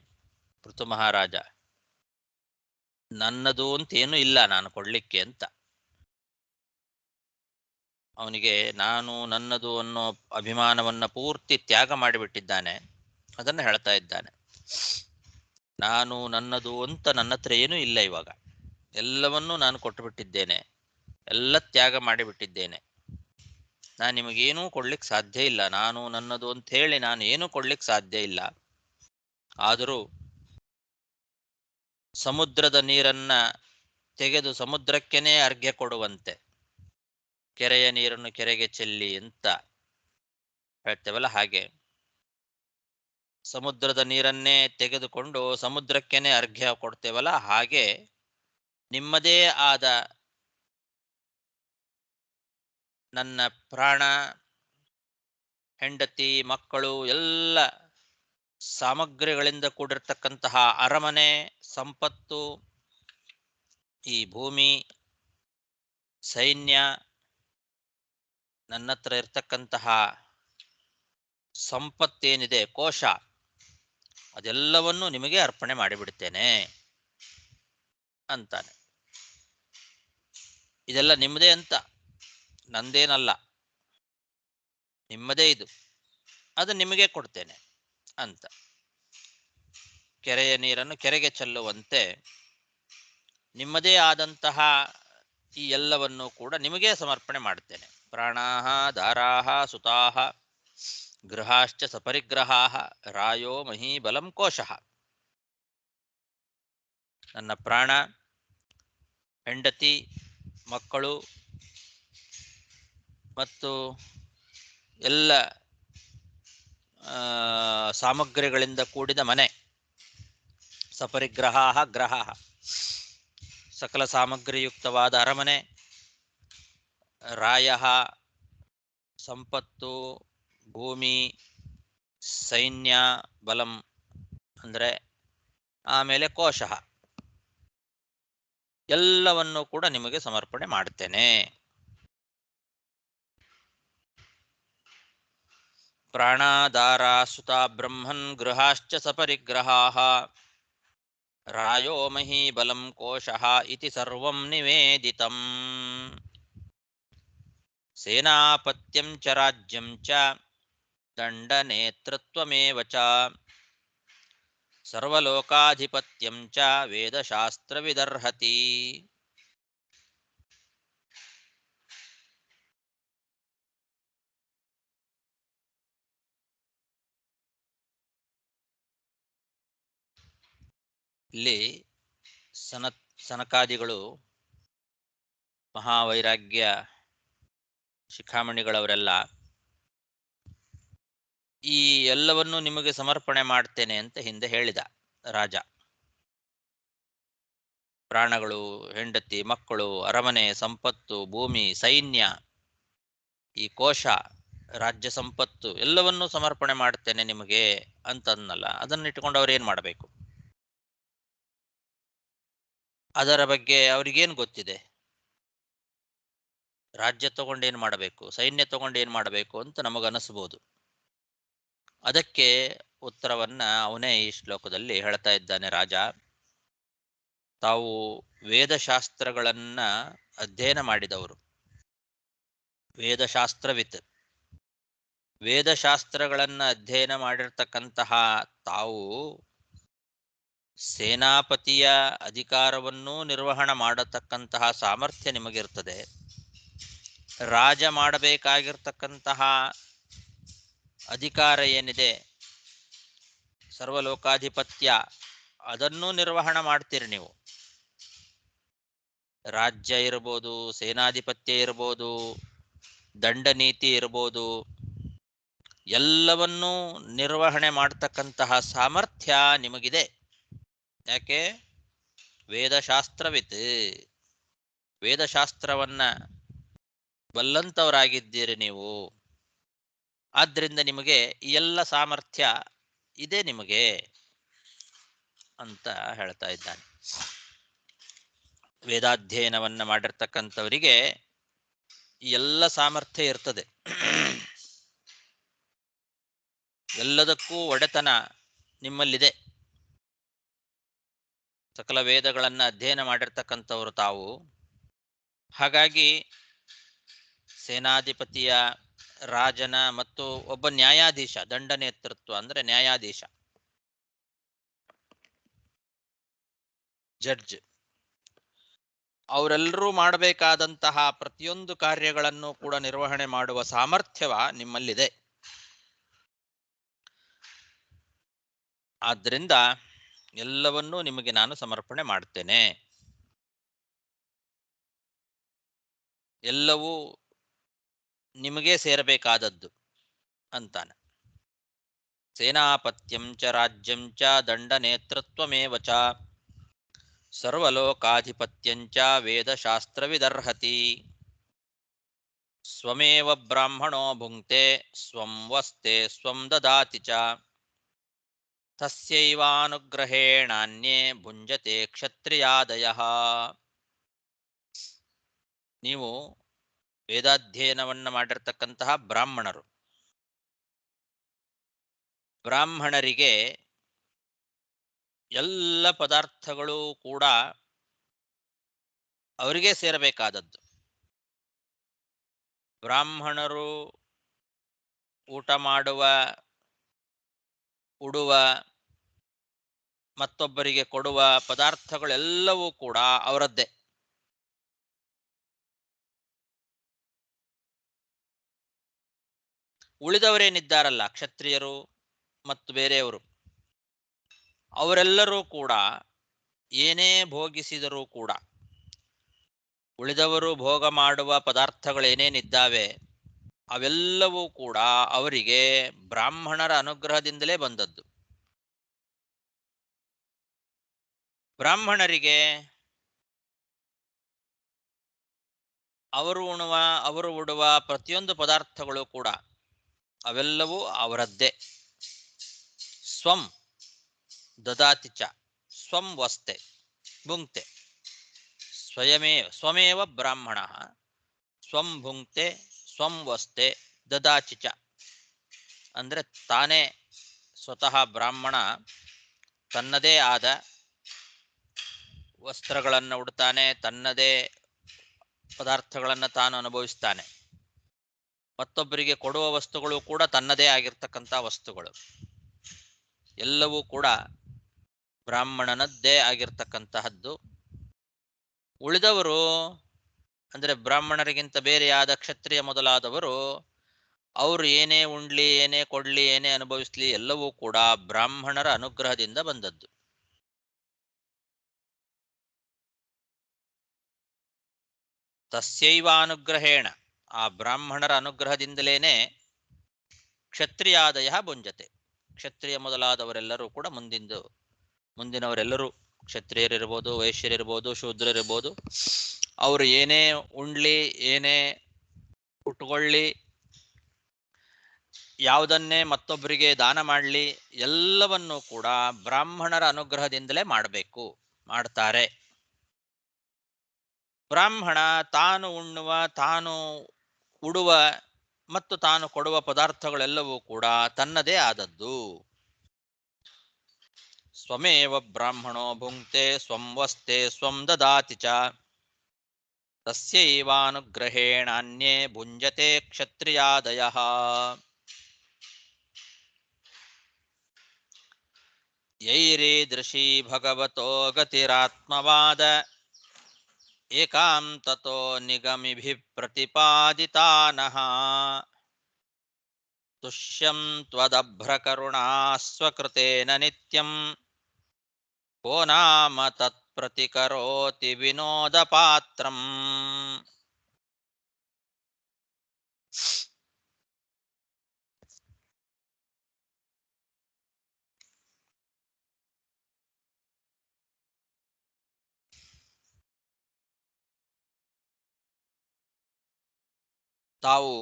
ಪೃಥು ಮಹಾರಾಜ. ನನ್ನದು ಅಂತೇನೂ ಇಲ್ಲ ನಾನು ಕೊಡ್ಲಿಕ್ಕೆ ಅಂತ. ಅವನಿಗೆ ನಾನು ನನ್ನದು ಅನ್ನೋ ಅಭಿಮಾನವನ್ನ ಪೂರ್ತಿ ತ್ಯಾಗ ಮಾಡಿಬಿಟ್ಟಿದ್ದಾನೆ. ಅದನ್ನು ಹೇಳ್ತಾ ಇದ್ದಾನೆ. ನಾನು ನನ್ನದು ಅಂತ ನನ್ನ ಹತ್ರ ಏನೂ ಇಲ್ಲ ಇವಾಗ. ಎಲ್ಲವನ್ನೂ ನಾನು ಕೊಟ್ಟು ಬಿಟ್ಟಿದ್ದೇನೆ, ಎಲ್ಲ ತ್ಯಾಗ ಮಾಡಿಬಿಟ್ಟಿದ್ದೇನೆ. ನಾನು ನಿಮಗೇನೂ ಕೊಡ್ಲಿಕ್ಕೆ ಸಾಧ್ಯ ಇಲ್ಲ. ನಾನು ನನ್ನದು ಅಂತ ಹೇಳಿ ನಾನು ಏನೂ ಕೊಡ್ಲಿಕ್ಕೆ ಸಾಧ್ಯ ಇಲ್ಲ. ಆದರೂ ಸಮುದ್ರದ ನೀರನ್ನ ತೆಗೆದು ಸಮುದ್ರಕ್ಕೆನೇ ಅರ್ಘ್ಯ ಕೊಡುವಂತೆ, ಕೆರೆಯ ನೀರನ್ನು ಕೆರೆಗೆ ಚೆಲ್ಲಿ ಅಂತ ಹೇಳ್ತೇವಲ್ಲ, ಹಾಗೆ ಸಮುದ್ರದ ನೀರನ್ನೇ ತೆಗೆದುಕೊಂಡು ಸಮುದ್ರಕ್ಕೆನೆ ಅರ್ಘ್ಯ ಕೊಡ್ತೇವಲ್ಲ, ಹಾಗೆ ನಿಮ್ಮದೇ ಆದ ನನ್ನ ಪ್ರಾಣ, ಹೆಂಡತಿ, ಮಕ್ಕಳು ಎಲ್ಲ ಸಾಮಗ್ರಿಗಳಿಂದ ಕೂಡಿರ್ತಕ್ಕಂತಹ ಅರಮನೆ, ಸಂಪತ್ತು, ಈ ಭೂಮಿ, ಸೈನ್ಯ, ನನ್ನ ಹತ್ರ ಇರ್ತಕ್ಕಂತಹ ಸಂಪತ್ತೇನಿದೆ, ಕೋಶ, ಅದೆಲ್ಲವನ್ನೂ ನಿಮಗೆ ಅರ್ಪಣೆ ಮಾಡಿಬಿಡ್ತೇನೆ ಅಂತಾನೆ. ಇದೆಲ್ಲ ನಿಮ್ಮದೇ ಅಂತ, ನಂದೇನಲ್ಲ, ನಿಮ್ಮದೇ ಇದು, ಅದು ನಿಮಗೆ ಕೊಡ್ತೇನೆ ಅಂತ. ಕೆರೆಯ ನೀರನ್ನು ಕೆರೆಗೆ ಚೆಲ್ಲುವಂತೆ ನಿಮ್ಮದೇ ಆದಂತಹ ಈ ಎಲ್ಲವನ್ನೂ ಕೂಡ ನಿಮಗೇ ಸಮರ್ಪಣೆ ಮಾಡ್ತೇನೆ. ಪ್ರಾಣಾಹ ದಾರಾಹ ಸುತಾಹ ಗೃಹಾಶ್ಚ ಸಪರಿಗ್ರಹಾಹ ರಾಯೋ ಮಹೀಬಲಂ ಕೋಶಃ. ನನ್ನ ಪ್ರಾಣ, ಹೆಂಡತಿ, ಮಕ್ಕಳು ಮತ್ತು ಎಲ್ಲ ಸಾಮಗ್ರಿಗಳಿಂದ ಕೂಡಿದ ಮನೆ, ಸಪರಿಗ್ರಹ ಗ್ರಹ, ಸಕಲ ಸಾಮಗ್ರಿಯುಕ್ತವಾದ ಅರಮನೆ, ರಾಯ ಸಂಪತ್ತು, ಭೂಮಿ, ಸೈನ್ಯ, ಬಲಂ ಅಂದರೆ ಆಮೇಲೆ ಕೋಶ, ಎಲ್ಲವನ್ನೂ ಕೂಡ ನಿಮಗೆ ಸಮರ್ಪಣೆ ಮಾಡ್ತೇನೆ. ಪ್ರಾಣಾದಾರಾ ಸುತಾ ಬ್ರಹ್ಮನ್ ಗೃಹಾಶ್ಚ ಸಪರಿಗ್ರಹಾಃ ರಾಯೋ ಮಹೀಬಲಂ ಕೋಶಃ ಇತಿ ಸರ್ವಂ ನಿವೇದಿತಂ. ಸೇನಾಪತ್ಯಂ ಚ ರಾಜ್ಯಂ ಚ ದಂಡನೇತೃತ್ವಮೇವ ಚ ಸರ್ವಲೋಕಾಧಿಪತ್ಯಂ ಚ ವೇದಶಾಸ್ತ್ರವಿದರ್ಹತಿ. ಇಲ್ಲಿ ಸನಕಾದಿಗಳು, ಮಹಾವೈರಾಗ್ಯ ಶಿಖಾಮಣಿಗಳವರೆಲ್ಲ ಈ ಎಲ್ಲವನ್ನೂ ನಿಮಗೆ ಸಮರ್ಪಣೆ ಮಾಡ್ತೇನೆ ಅಂತ ಹಿಂದೆ ಹೇಳಿದ ರಾಜ. ಪ್ರಾಣಗಳು, ಹೆಂಡತಿ, ಮಕ್ಕಳು, ಅರಮನೆ, ಸಂಪತ್ತು, ಭೂಮಿ, ಸೈನ್ಯ, ಈ ಕೋಶ, ರಾಜ್ಯ ಸಂಪತ್ತು ಎಲ್ಲವನ್ನೂ ಸಮರ್ಪಣೆ ಮಾಡ್ತೇನೆ ನಿಮಗೆ ಅಂತನ್ನಲ್ಲ. ಅದನ್ನಿಟ್ಟುಕೊಂಡು ಅವ್ರು ಏನು ಮಾಡಬೇಕು? ಅದರ ಬಗ್ಗೆ ಅವ್ರಿಗೇನು ಗೊತ್ತಿದೆ? ರಾಜ್ಯ ತಗೊಂಡೇನು ಮಾಡಬೇಕು, ಸೈನ್ಯ ತಗೊಂಡೇನು ಮಾಡಬೇಕು ಅಂತ ನಮಗನಿಸ್ಬೋದು. ಅದಕ್ಕೆ ಉತ್ತರವನ್ನ ಅವನೇ ಈ ಶ್ಲೋಕದಲ್ಲಿ ಹೇಳ್ತಾ ಇದ್ದಾನೆ ರಾಜ. ತಾವು ವೇದಶಾಸ್ತ್ರಗಳನ್ನ ಅಧ್ಯಯನ ಮಾಡಿದವರು, ವೇದಶಾಸ್ತ್ರವಿತ್, ವೇದಶಾಸ್ತ್ರಗಳನ್ನ ಅಧ್ಯಯನ ಮಾಡಿರ್ತಕ್ಕಂತಹ ತಾವು ಸೇನಾಪತಿಯ ಅಧಿಕಾರವನ್ನೂ ನಿರ್ವಹಣೆ ಮಾಡತಕ್ಕಂತಹ ಸಾಮರ್ಥ್ಯ ನಿಮಗಿರ್ತದೆ. ರಾಜ ಮಾಡಬೇಕಾಗಿರ್ತಕ್ಕಂತಹ ಅಧಿಕಾರ ಏನಿದೆ, ಸರ್ವಲೋಕಾಧಿಪತ್ಯ, ಅದನ್ನೂ ನಿರ್ವಹಣೆ ಮಾಡ್ತೀರಿ ನೀವು. ರಾಜ್ಯ ಇರ್ಬೋದು, ಸೇನಾಧಿಪತ್ಯ ಇರ್ಬೋದು, ದಂಡನೀತಿ ಇರ್ಬೋದು, ಎಲ್ಲವನ್ನೂ ನಿರ್ವಹಣೆ ಮಾಡ್ತಕ್ಕಂತಹ ಸಾಮರ್ಥ್ಯ ನಿಮಗಿದೆ. ಯಾಕೆ? ವೇದಶಾಸ್ತ್ರವಿತ್, ವೇದಶಾಸ್ತ್ರವನ್ನ ಬಲ್ಲಂತವರಾಗಿದ್ದೀರಿ ನೀವು. ಆದ್ದರಿಂದ ನಿಮಗೆ ಈ ಎಲ್ಲ ಸಾಮರ್ಥ್ಯ ಇದೆ ನಿಮಗೆ ಅಂತ ಹೇಳ್ತಾ ಇದ್ದಾನೆ. ವೇದಾಧ್ಯಯನವನ್ನ ಮಾಡಿರ್ತಕ್ಕಂಥವರಿಗೆ ಈ ಎಲ್ಲ ಸಾಮರ್ಥ್ಯ ಇರ್ತದೆ. ಎಲ್ಲದಕ್ಕೂ ಒಡೆತನ ನಿಮ್ಮಲ್ಲಿದೆ. ಸಕಲ ವೇದಗಳನ್ನ ಅಧ್ಯಯನ ಮಾಡಿರ್ತಕ್ಕಂಥವರು ತಾವು. ಹಾಗಾಗಿ ಸೇನಾಧಿಪತಿಯ, ರಾಜನ ಮತ್ತು ಒಬ್ಬ ನ್ಯಾಯಾಧೀಶ, ದಂಡ ನೇತೃತ್ವ ಅಂದ್ರೆ ನ್ಯಾಯಾಧೀಶ, ಜಡ್ಜ್, ಅವರೆಲ್ಲರೂ ಮಾಡಬೇಕಾದಂತಹ ಪ್ರತಿಯೊಂದು ಕಾರ್ಯಗಳನ್ನು ಕೂಡ ನಿರ್ವಹಣೆ ಮಾಡುವ ಸಾಮರ್ಥ್ಯವ ನಿಮ್ಮಲ್ಲಿದೆ. ಆದ್ದರಿಂದ ಎಲ್ಲವನ್ನೂ ನಿಮಗೆ ನಾನು ಸಮರ್ಪಣೆ ಮಾಡ್ತೇನೆ. ಎಲ್ಲವೂ ನಿಮಗೇ ಸೇರಬೇಕಾದದ್ದು ಅಂತಾನೆ. ಸೇನಾಪತ್ಯಂ ಚ ರಾಜ್ಯಂ ಚ ದಂಡ ನೇತೃತ್ವಮೇವ ಚ ಸರ್ವಲೋಕಾಧಿಪತ್ಯಂ ಚ ವೇದಶಾಸ್ತ್ರವಿದರ್ಹತಿ. ಸ್ವಮೇವ ಬ್ರಾಹ್ಮಣೋ ಭುಂಕ್ತೆ ಸ್ವಂ ವಸ್ತೆ ಸ್ವಂ ದದಾತಿ ಚ ತಸ್ಯೈವಾನುಗ್ರಹೇಣಾನ್ಯೇ ಭುಂಜತೆ ಕ್ಷತ್ರಿಯಾದಯಃ. ನೀವು ವೇದಾಧ್ಯಯನವನ್ನು ಮಾಡಿರ್ತಕ್ಕಂತಹ ಬ್ರಾಹ್ಮಣರು, ಬ್ರಾಹ್ಮಣರಿಗೆ ಎಲ್ಲ ಪದಾರ್ಥಗಳು ಕೂಡ ಅವರಿಗೆ ಸೇರಬೇಕಾದದ್ದು. ಬ್ರಾಹ್ಮಣರು ಊಟ ಮಾಡುವ, ಉಡುವ, ಮತ್ತೊಬ್ಬರಿಗೆ ಕೊಡುವ ಪದಾರ್ಥಗಳೆಲ್ಲವೂ ಕೂಡ ಅವರದ್ದೇ. ಉಳಿದವರೇನಿದ್ದಾರಲ್ಲ, ಕ್ಷತ್ರಿಯರು ಮತ್ತು ಬೇರೆಯವರು, ಅವರೆಲ್ಲರೂ ಕೂಡ ಏನೇ ಭೋಗಿಸಿದರೂ ಕೂಡ ಉಳಿದವರು ಭೋಗ ಮಾಡುವ ಪದಾರ್ಥಗಳೇನೇನಿದ್ದಾವೆ ಅವೆಲ್ಲವೂ ಕೂಡ ಅವರಿಗೆ ಬ್ರಾಹ್ಮಣರ ಅನುಗ್ರಹದಿಂದಲೇ ಬಂದದ್ದು. ಬ್ರಾಹ್ಮಣರಿಗೆ ಅವರು ಉಡುವ ಪ್ರತಿಯೊಂದು ಪದಾರ್ಥಗಳು ಕೂಡ ಅವೆಲ್ಲವೂ ಅವರದ್ದೇ. ಸ್ವಂ ದದಾತಿ ಚ ಸ್ವಂ ವಸ್ತೆ ಭುಂಕ್ತೆ. ಸ್ವಮೇವ ಬ್ರಾಹ್ಮಣ ಸ್ವಂ ಭುಂಕ್ತೆ ಸ್ವಂ ವಸ್ತೆ ದದಾಚಿ ಚ. ಅಂದರೆ ತಾನೇ ಸ್ವತಃ ಬ್ರಾಹ್ಮಣ ತನ್ನದೇ ಆದ ವಸ್ತ್ರಗಳನ್ನು ಉಡ್ತಾನೆ, ತನ್ನದೇ ಪದಾರ್ಥಗಳನ್ನು ತಾನು ಅನುಭವಿಸ್ತಾನೆ. ಮತ್ತೊಬ್ಬರಿಗೆ ಕೊಡುವ ವಸ್ತುಗಳು ಕೂಡ ತನ್ನದೇ ಆಗಿರ್ತಕ್ಕಂಥ ವಸ್ತುಗಳು, ಎಲ್ಲವೂ ಕೂಡ ಬ್ರಾಹ್ಮಣನದ್ದೇ ಆಗಿರ್ತಕ್ಕಂತಹದ್ದು. ಉಳಿದವರು ಅಂದರೆ ಬ್ರಾಹ್ಮಣರಿಗಿಂತ ಬೇರೆಯಾದ ಕ್ಷತ್ರಿಯ ಮೊದಲಾದವರು, ಅವರು ಏನೇ ಉಣ್ಲಿ, ಏನೇ ಕೊಡ್ಲಿ, ಏನೇ ಅನುಭವಿಸ್ಲಿ, ಎಲ್ಲವೂ ಕೂಡ ಬ್ರಾಹ್ಮಣರ ಅನುಗ್ರಹದಿಂದ ಬಂದದ್ದು. ತಸ್ಯೈವ ಅನುಗ್ರಹೇಣ, ಆ ಬ್ರಾಹ್ಮಣರ ಅನುಗ್ರಹದಿಂದಲೇನೆ ಕ್ಷತ್ರಿಯಾದಯ ಭುಂಜತೆ. ಕ್ಷತ್ರಿಯ ಮೊದಲಾದವರೆಲ್ಲರೂ ಕೂಡ ಮುಂದಿನವರೆಲ್ಲರೂ, ಕ್ಷತ್ರಿಯರಿರ್ಬೋದು, ವೈಶ್ಯರಿರ್ಬೋದು, ಶೂದ್ರರಿರ್ಬೋದು, ಅವರು ಏನೇ ಉಣ್ಲಿ, ಏನೇ ಉಟ್ಕೊಳ್ಳಿ, ಯಾವುದನ್ನೇ ಮತ್ತೊಬ್ಬರಿಗೆ ದಾನ ಮಾಡಲಿ, ಎಲ್ಲವನ್ನೂ ಕೂಡ ಬ್ರಾಹ್ಮಣರ ಅನುಗ್ರಹದಿಂದಲೇ ಮಾಡಬೇಕು, ಮಾಡ್ತಾರೆ. ಬ್ರಾಹ್ಮಣ ತಾನು ಉಣ್ಣುವ, ತಾನು ಉಡುವ ಮತ್ತು ತಾನು ಕೊಡುವ ಪದಾರ್ಥಗಳೆಲ್ಲವೂ ಕೂಡ ತನ್ನದೇ ಆದದ್ದು. ಸ್ವಮೇವ ಬ್ರಾಹ್ಮಣೋ ಭುಂಕ್ತೆ ಸ್ವಂ ವಸ್ತೆ ಸ್ವಂ ದದಾತಿ ಚ ತಸ್ಯೈವಾನುಗ್ರಹೇಣಾನ್ಯೇ ಭುಂಜತೆ ಕ್ಷತ್ರಿಯಾದಯಃ. ಯೈರೀದೃಶೀ ಭಗವತೋ ಗತಿರಾತ್ಮವಾದ ಏಕಾಂತತೋ ನಿಗಮಿಭಿಃ ಪ್ರತಿಪಾದಿತಾನಃ ತುಷ್ಯಂ ತ್ವದಭ್ರಕರುಣಾ ಸ್ವಕೃತೇನ ನಿತ್ಯಂ ಕೋ ನಾಮ ತತ್ಪ್ರತಿಕರೋತಿ ವಿನೋದ ಪಾತ್ರಂ. ತಾವು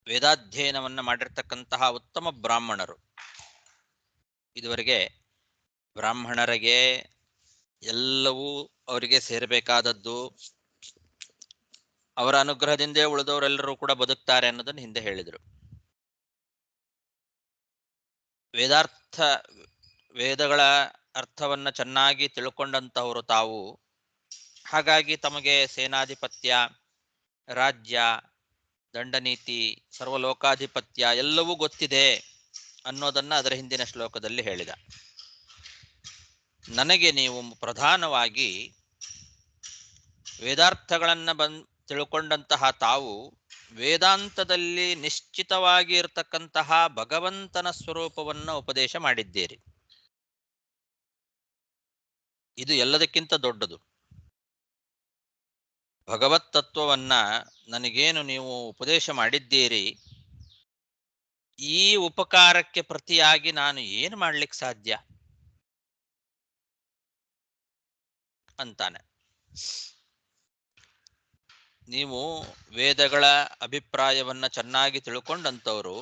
ವೇದಾಧ್ಯಯನವನ್ನು ಮಾಡಿರ್ತಕ್ಕಂತಹ ಉತ್ತಮ ಬ್ರಾಹ್ಮಣರು, ಇದುವರೆಗೆ ಬ್ರಾಹ್ಮಣರಿಗೆ ಎಲ್ಲವೂ ಅವರಿಗೆ ಸೇರಬೇಕಾದದ್ದು, ಅವರ ಅನುಗ್ರಹದಿಂದೇ ಉಳಿದವರೆಲ್ಲರೂ ಕೂಡ ಬದುಕ್ತಾರೆ ಅನ್ನೋದನ್ನು ಹಿಂದೆ ಹೇಳಿದರು. ವೇದಗಳ ಅರ್ಥವನ್ನು ಚೆನ್ನಾಗಿ ತಿಳ್ಕೊಂಡಂತಹವರು ತಾವು. ಹಾಗಾಗಿ ತಮಗೆ ಸೇನಾಧಿಪತ್ಯ, ರಾಜ್ಯ, ದಂಡನೀತಿ, ಸರ್ವಲೋಕಾಧಿಪತ್ಯ ಎಲ್ಲವೂ ಗೊತ್ತಿದೆ ಅನ್ನೋದನ್ನ ಅದರ ಹಿಂದಿನ ಶ್ಲೋಕದಲ್ಲಿ ಹೇಳಿದ. ನನಗೆ ನೀವು ಪ್ರಧಾನವಾಗಿ ವೇದಾರ್ಥಗಳನ್ನು ತಿಳ್ಕೊಂಡಂತಹ ತಾವು ವೇದಾಂತದಲ್ಲಿ ನಿಶ್ಚಿತವಾಗಿ ಇರತಕ್ಕಂತಹ ಭಗವಂತನ ಸ್ವರೂಪವನ್ನು ಉಪದೇಶ ಮಾಡಿದ್ದೀರಿ. ಇದು ಎಲ್ಲದಕ್ಕಿಂತ ದೊಡ್ಡದು. ಭಗವತ್ ತತ್ವವನ್ನ ನನಗೇನು ನೀವು ಉಪದೇಶ ಮಾಡಿದ್ದೀರಿ, ಈ ಉಪಕಾರಕ್ಕೆ ಪ್ರತಿಯಾಗಿ ನಾನು ಏನು ಮಾಡ್ಲಿಕ್ಕೆ ಸಾಧ್ಯ ಅಂತಾನೆ. ನೀವು ವೇದಗಳ ಅಭಿಪ್ರಾಯವನ್ನ ಚೆನ್ನಾಗಿ ತಿಳ್ಕೊಂಡಂಥವ್ರು,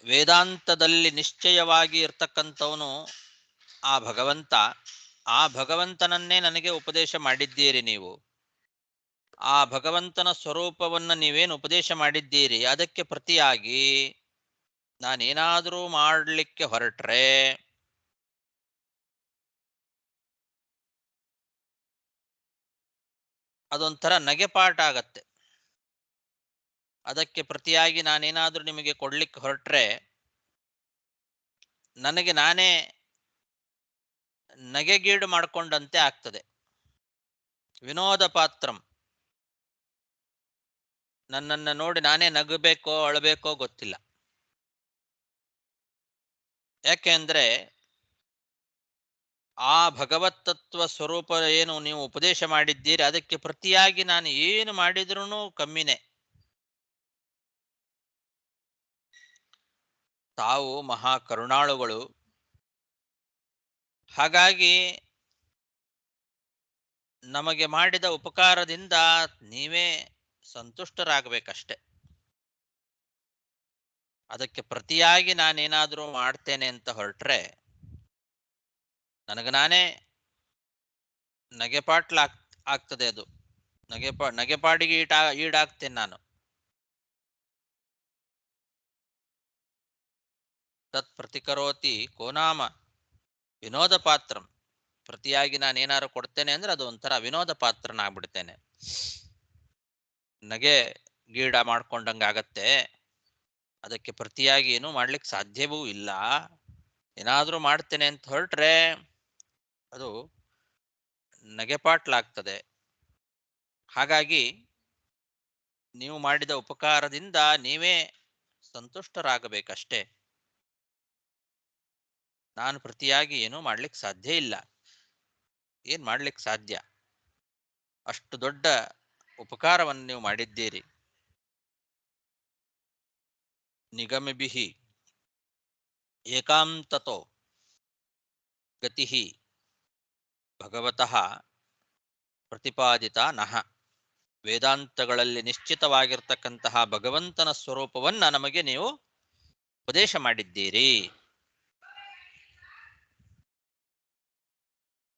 ವೇದಾಂತದಲ್ಲಿ ನಿಶ್ಚಯವಾಗಿ ಇರ್ತಕ್ಕಂಥವನು ಆ ಭಗವಂತ. ಆ ಭಗವಂತನನ್ನೇ ನನಗೆ ಉಪದೇಶ ಮಾಡಿದ್ದೀರಿ ನೀವು. ಆ ಭಗವಂತನ ಸ್ವರೂಪವನ್ನ ನೀವೇನು ಉಪದೇಶ ಮಾಡಿದ್ದೀರಿ, ಅದಕ್ಕೆ ಪ್ರತಿಯಾಗಿ ನಾನೇನಾದರೂ ಮಾಡಲಿಕ್ಕೆ ಹೊರಟ್ರೆ ಅದೊಂಥರ ನಗೆಪಾಟ ಆಗತ್ತೆ. ಅದಕ್ಕೆ ಪ್ರತಿಯಾಗಿ ನಾನೇನಾದರೂ ನಿಮಗೆ ಕೊಡ್ಲಿಕ್ಕೆ ಹೊರಟ್ರೆ ನನಗೆ ನಾನೇ ನಗೆಗೀಡು ಮಾಡಿಕೊಂಡಂತೆ ಆಗ್ತದೆ. ವಿನೋದ ಪಾತ್ರಂ. ನನ್ನನ್ನು ನೋಡಿ ನಾನೇ ನಗಬೇಕೋ ಅಳಬೇಕೋ ಗೊತ್ತಿಲ್ಲ. ಯಾಕೆಂದ್ರೆ ಆ ಭಗವತ್ತತ್ವ ಸ್ವರೂಪ ಏನು ನೀವು ಉಪದೇಶ ಮಾಡಿದ್ದೀರಿ, ಅದಕ್ಕೆ ಪ್ರತಿಯಾಗಿ ನಾನು ಏನು ಮಾಡಿದ್ರೂ ಕಮ್ಮಿನೇ. ತಾವು ಮಹಾ ಕರುಣಾಳುಗಳು. ಹಾಗಾಗಿ ನಮಗೆ ಮಾಡಿದ ಉಪಕಾರದಿಂದ ನೀವೇ ಸಂತುಷ್ಟರಾಗಬೇಕಷ್ಟೆ. ಅದಕ್ಕೆ ಪ್ರತಿಯಾಗಿ ನಾನೇನಾದರೂ ಮಾಡ್ತೇನೆ ಅಂತ ಹೊರಟ್ರೆ ನನಗೆ ನಾನೇ ಆಗ್ತದೆ. ಅದು ನಗೆಪಾಡಿಗೆ ಈಡಾಗ್ತೇನೆ ನಾನು. ತತ್ ಪ್ರತಿಕರೋತಿ ಕೋನಾಮ ವಿನೋದ ಪಾತ್ರಂ. ಪ್ರತಿಯಾಗಿ ನಾನೇನಾದ್ರು ಕೊಡ್ತೇನೆ ಅಂದ್ರೆ ಅದು ಒಂಥರ ವಿನೋದ ಪಾತ್ರನಾಗ್ಬಿಡ್ತೇನೆ, ನಗೆ ಗೀಡ ಮಾಡ್ಕೊಂಡಂಗಾಗತ್ತೆ. ಅದಕ್ಕೆ ಪ್ರತಿಯಾಗಿ ಏನು ಮಾಡ್ಲಿಕ್ಕೆ ಸಾಧ್ಯವೂ ಇಲ್ಲ. ಏನಾದ್ರೂ ಮಾಡ್ತೇನೆ ಅಂತ ಹೊರಟ್ರೆ ಅದು ನಗೆಪಾಟ್ಲಾಗ್ತದೆ. ಹಾಗಾಗಿ ನೀವು ಮಾಡಿದ ಉಪಕಾರದಿಂದ ನೀವೇ ಸಂತುಷ್ಟರಾಗಬೇಕಷ್ಟೇ. ನಾನು ಪ್ರತಿಯಾಗಿ ಏನೂ ಮಾಡ್ಲಿಕ್ಕೆ ಸಾಧ್ಯ ಇಲ್ಲ. ಏನ್ ಮಾಡ್ಲಿಕ್ಕೆ ಸಾಧ್ಯ? ಅಷ್ಟು ದೊಡ್ಡ ಉಪಕಾರವನ್ನು ನೀವು ಮಾಡಿದ್ದೀರಿ. ನಿಗಮಭಿಹಿ ಏಕಾಂತತೋ ಗತಿಹಿ ಭಗವತಃ ಪ್ರತಿಪಾದಿತ ನಹ. ವೇದಾಂತಗಳಲ್ಲಿ ನಿಶ್ಚಿತವಾಗಿರ್ತಕ್ಕಂತಹ ಭಗವಂತನ ಸ್ವರೂಪವನ್ನ ನಮಗೆ ನೀವು ಉಪದೇಶ ಮಾಡಿದ್ದೀರಿ.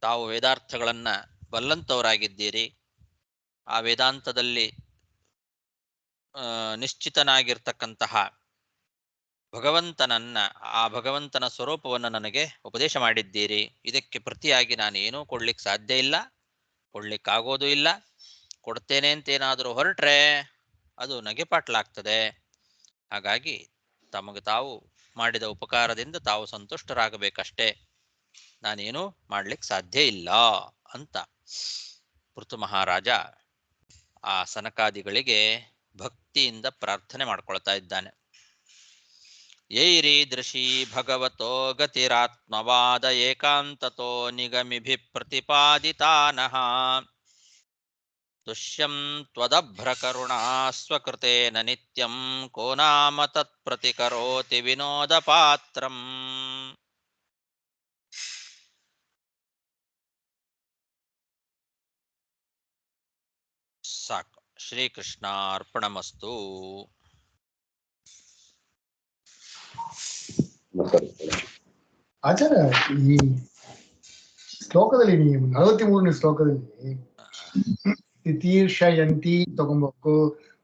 ತಾವು ವೇದಾರ್ಥಗಳನ್ನ ಬಲ್ಲಂತವರಾಗಿದ್ದೀರಿ. ಆ ವೇದಾಂತದಲ್ಲಿ ನಿಶ್ಚಿತನಾಗಿರ್ತಕ್ಕಂತಹ ಭಗವಂತನನ್ನ, ಆ ಭಗವಂತನ ಸ್ವರೂಪವನ್ನು ನನಗೆ ಉಪದೇಶ ಮಾಡಿದ್ದೀರಿ. ಇದಕ್ಕೆ ಪ್ರತಿಯಾಗಿ ನಾನು ಏನೂ ಕೊಡ್ಲಿಕ್ಕೆ ಸಾಧ್ಯ ಇಲ್ಲ, ಕೊಡ್ಲಿಕ್ಕಾಗೋದು ಇಲ್ಲ. ಕೊಡ್ತೇನೆ ಅಂತೇನಾದರೂ ಹೊರಟ್ರೆ ಅದು ನಗೆಪಾಟ್ಲಾಗ್ತದೆ. ಹಾಗಾಗಿ ತಮಗೆ ತಾವು ಮಾಡಿದ ಉಪಕಾರದಿಂದ ತಾವು ಸಂತುಷ್ಟರಾಗಬೇಕಷ್ಟೇ, ನಾನೇನು ಮಾಡ್ಲಿಕ್ಕೆ ಸಾಧ್ಯ ಇಲ್ಲ ಅಂತ ಪೃಥು ಮಹಾರಾಜ ಆ ಸನಕಾದಿಗಳಿಗೆ ಭಕ್ತಿಯಿಂದ ಪ್ರಾರ್ಥನೆ ಮಾಡ್ಕೊಳ್ತಾ ಇದ್ದಾನೆ. ಯೈರೀದೃಶಿ ಭಗವತೋ ಗತಿರಾತ್ಮವಾದ ಏಕಾಂತತೋ ನಿಗಮಿಭಿ ಪ್ರತಿಪಾದಿತಾನಃ ತುಷ್ಯಂ ತ್ವದಭ್ರಕರುಣಾ ಸ್ವಕೃತೇನ ನಿತ್ಯಂ ಕೋ ನಾಮ ತತ್ಪ್ರತಿಕರೋತಿ ವಿನೋದ ಪಾತ್ರಂ. ಸಾಕು. ಶ್ರೀಕೃಷ್ಣಾರ್ಪಣಮಸ್ತು. ಆಚಾರ್ಯ, ಈ ಶ್ಲೋಕದಲ್ಲಿ ನೀವು 43ನೇ ಶ್ಲೋಕದಲ್ಲಿ ತಿತೀರ್ಷಯಂತಿ ತಗೊಂಬೇಕು,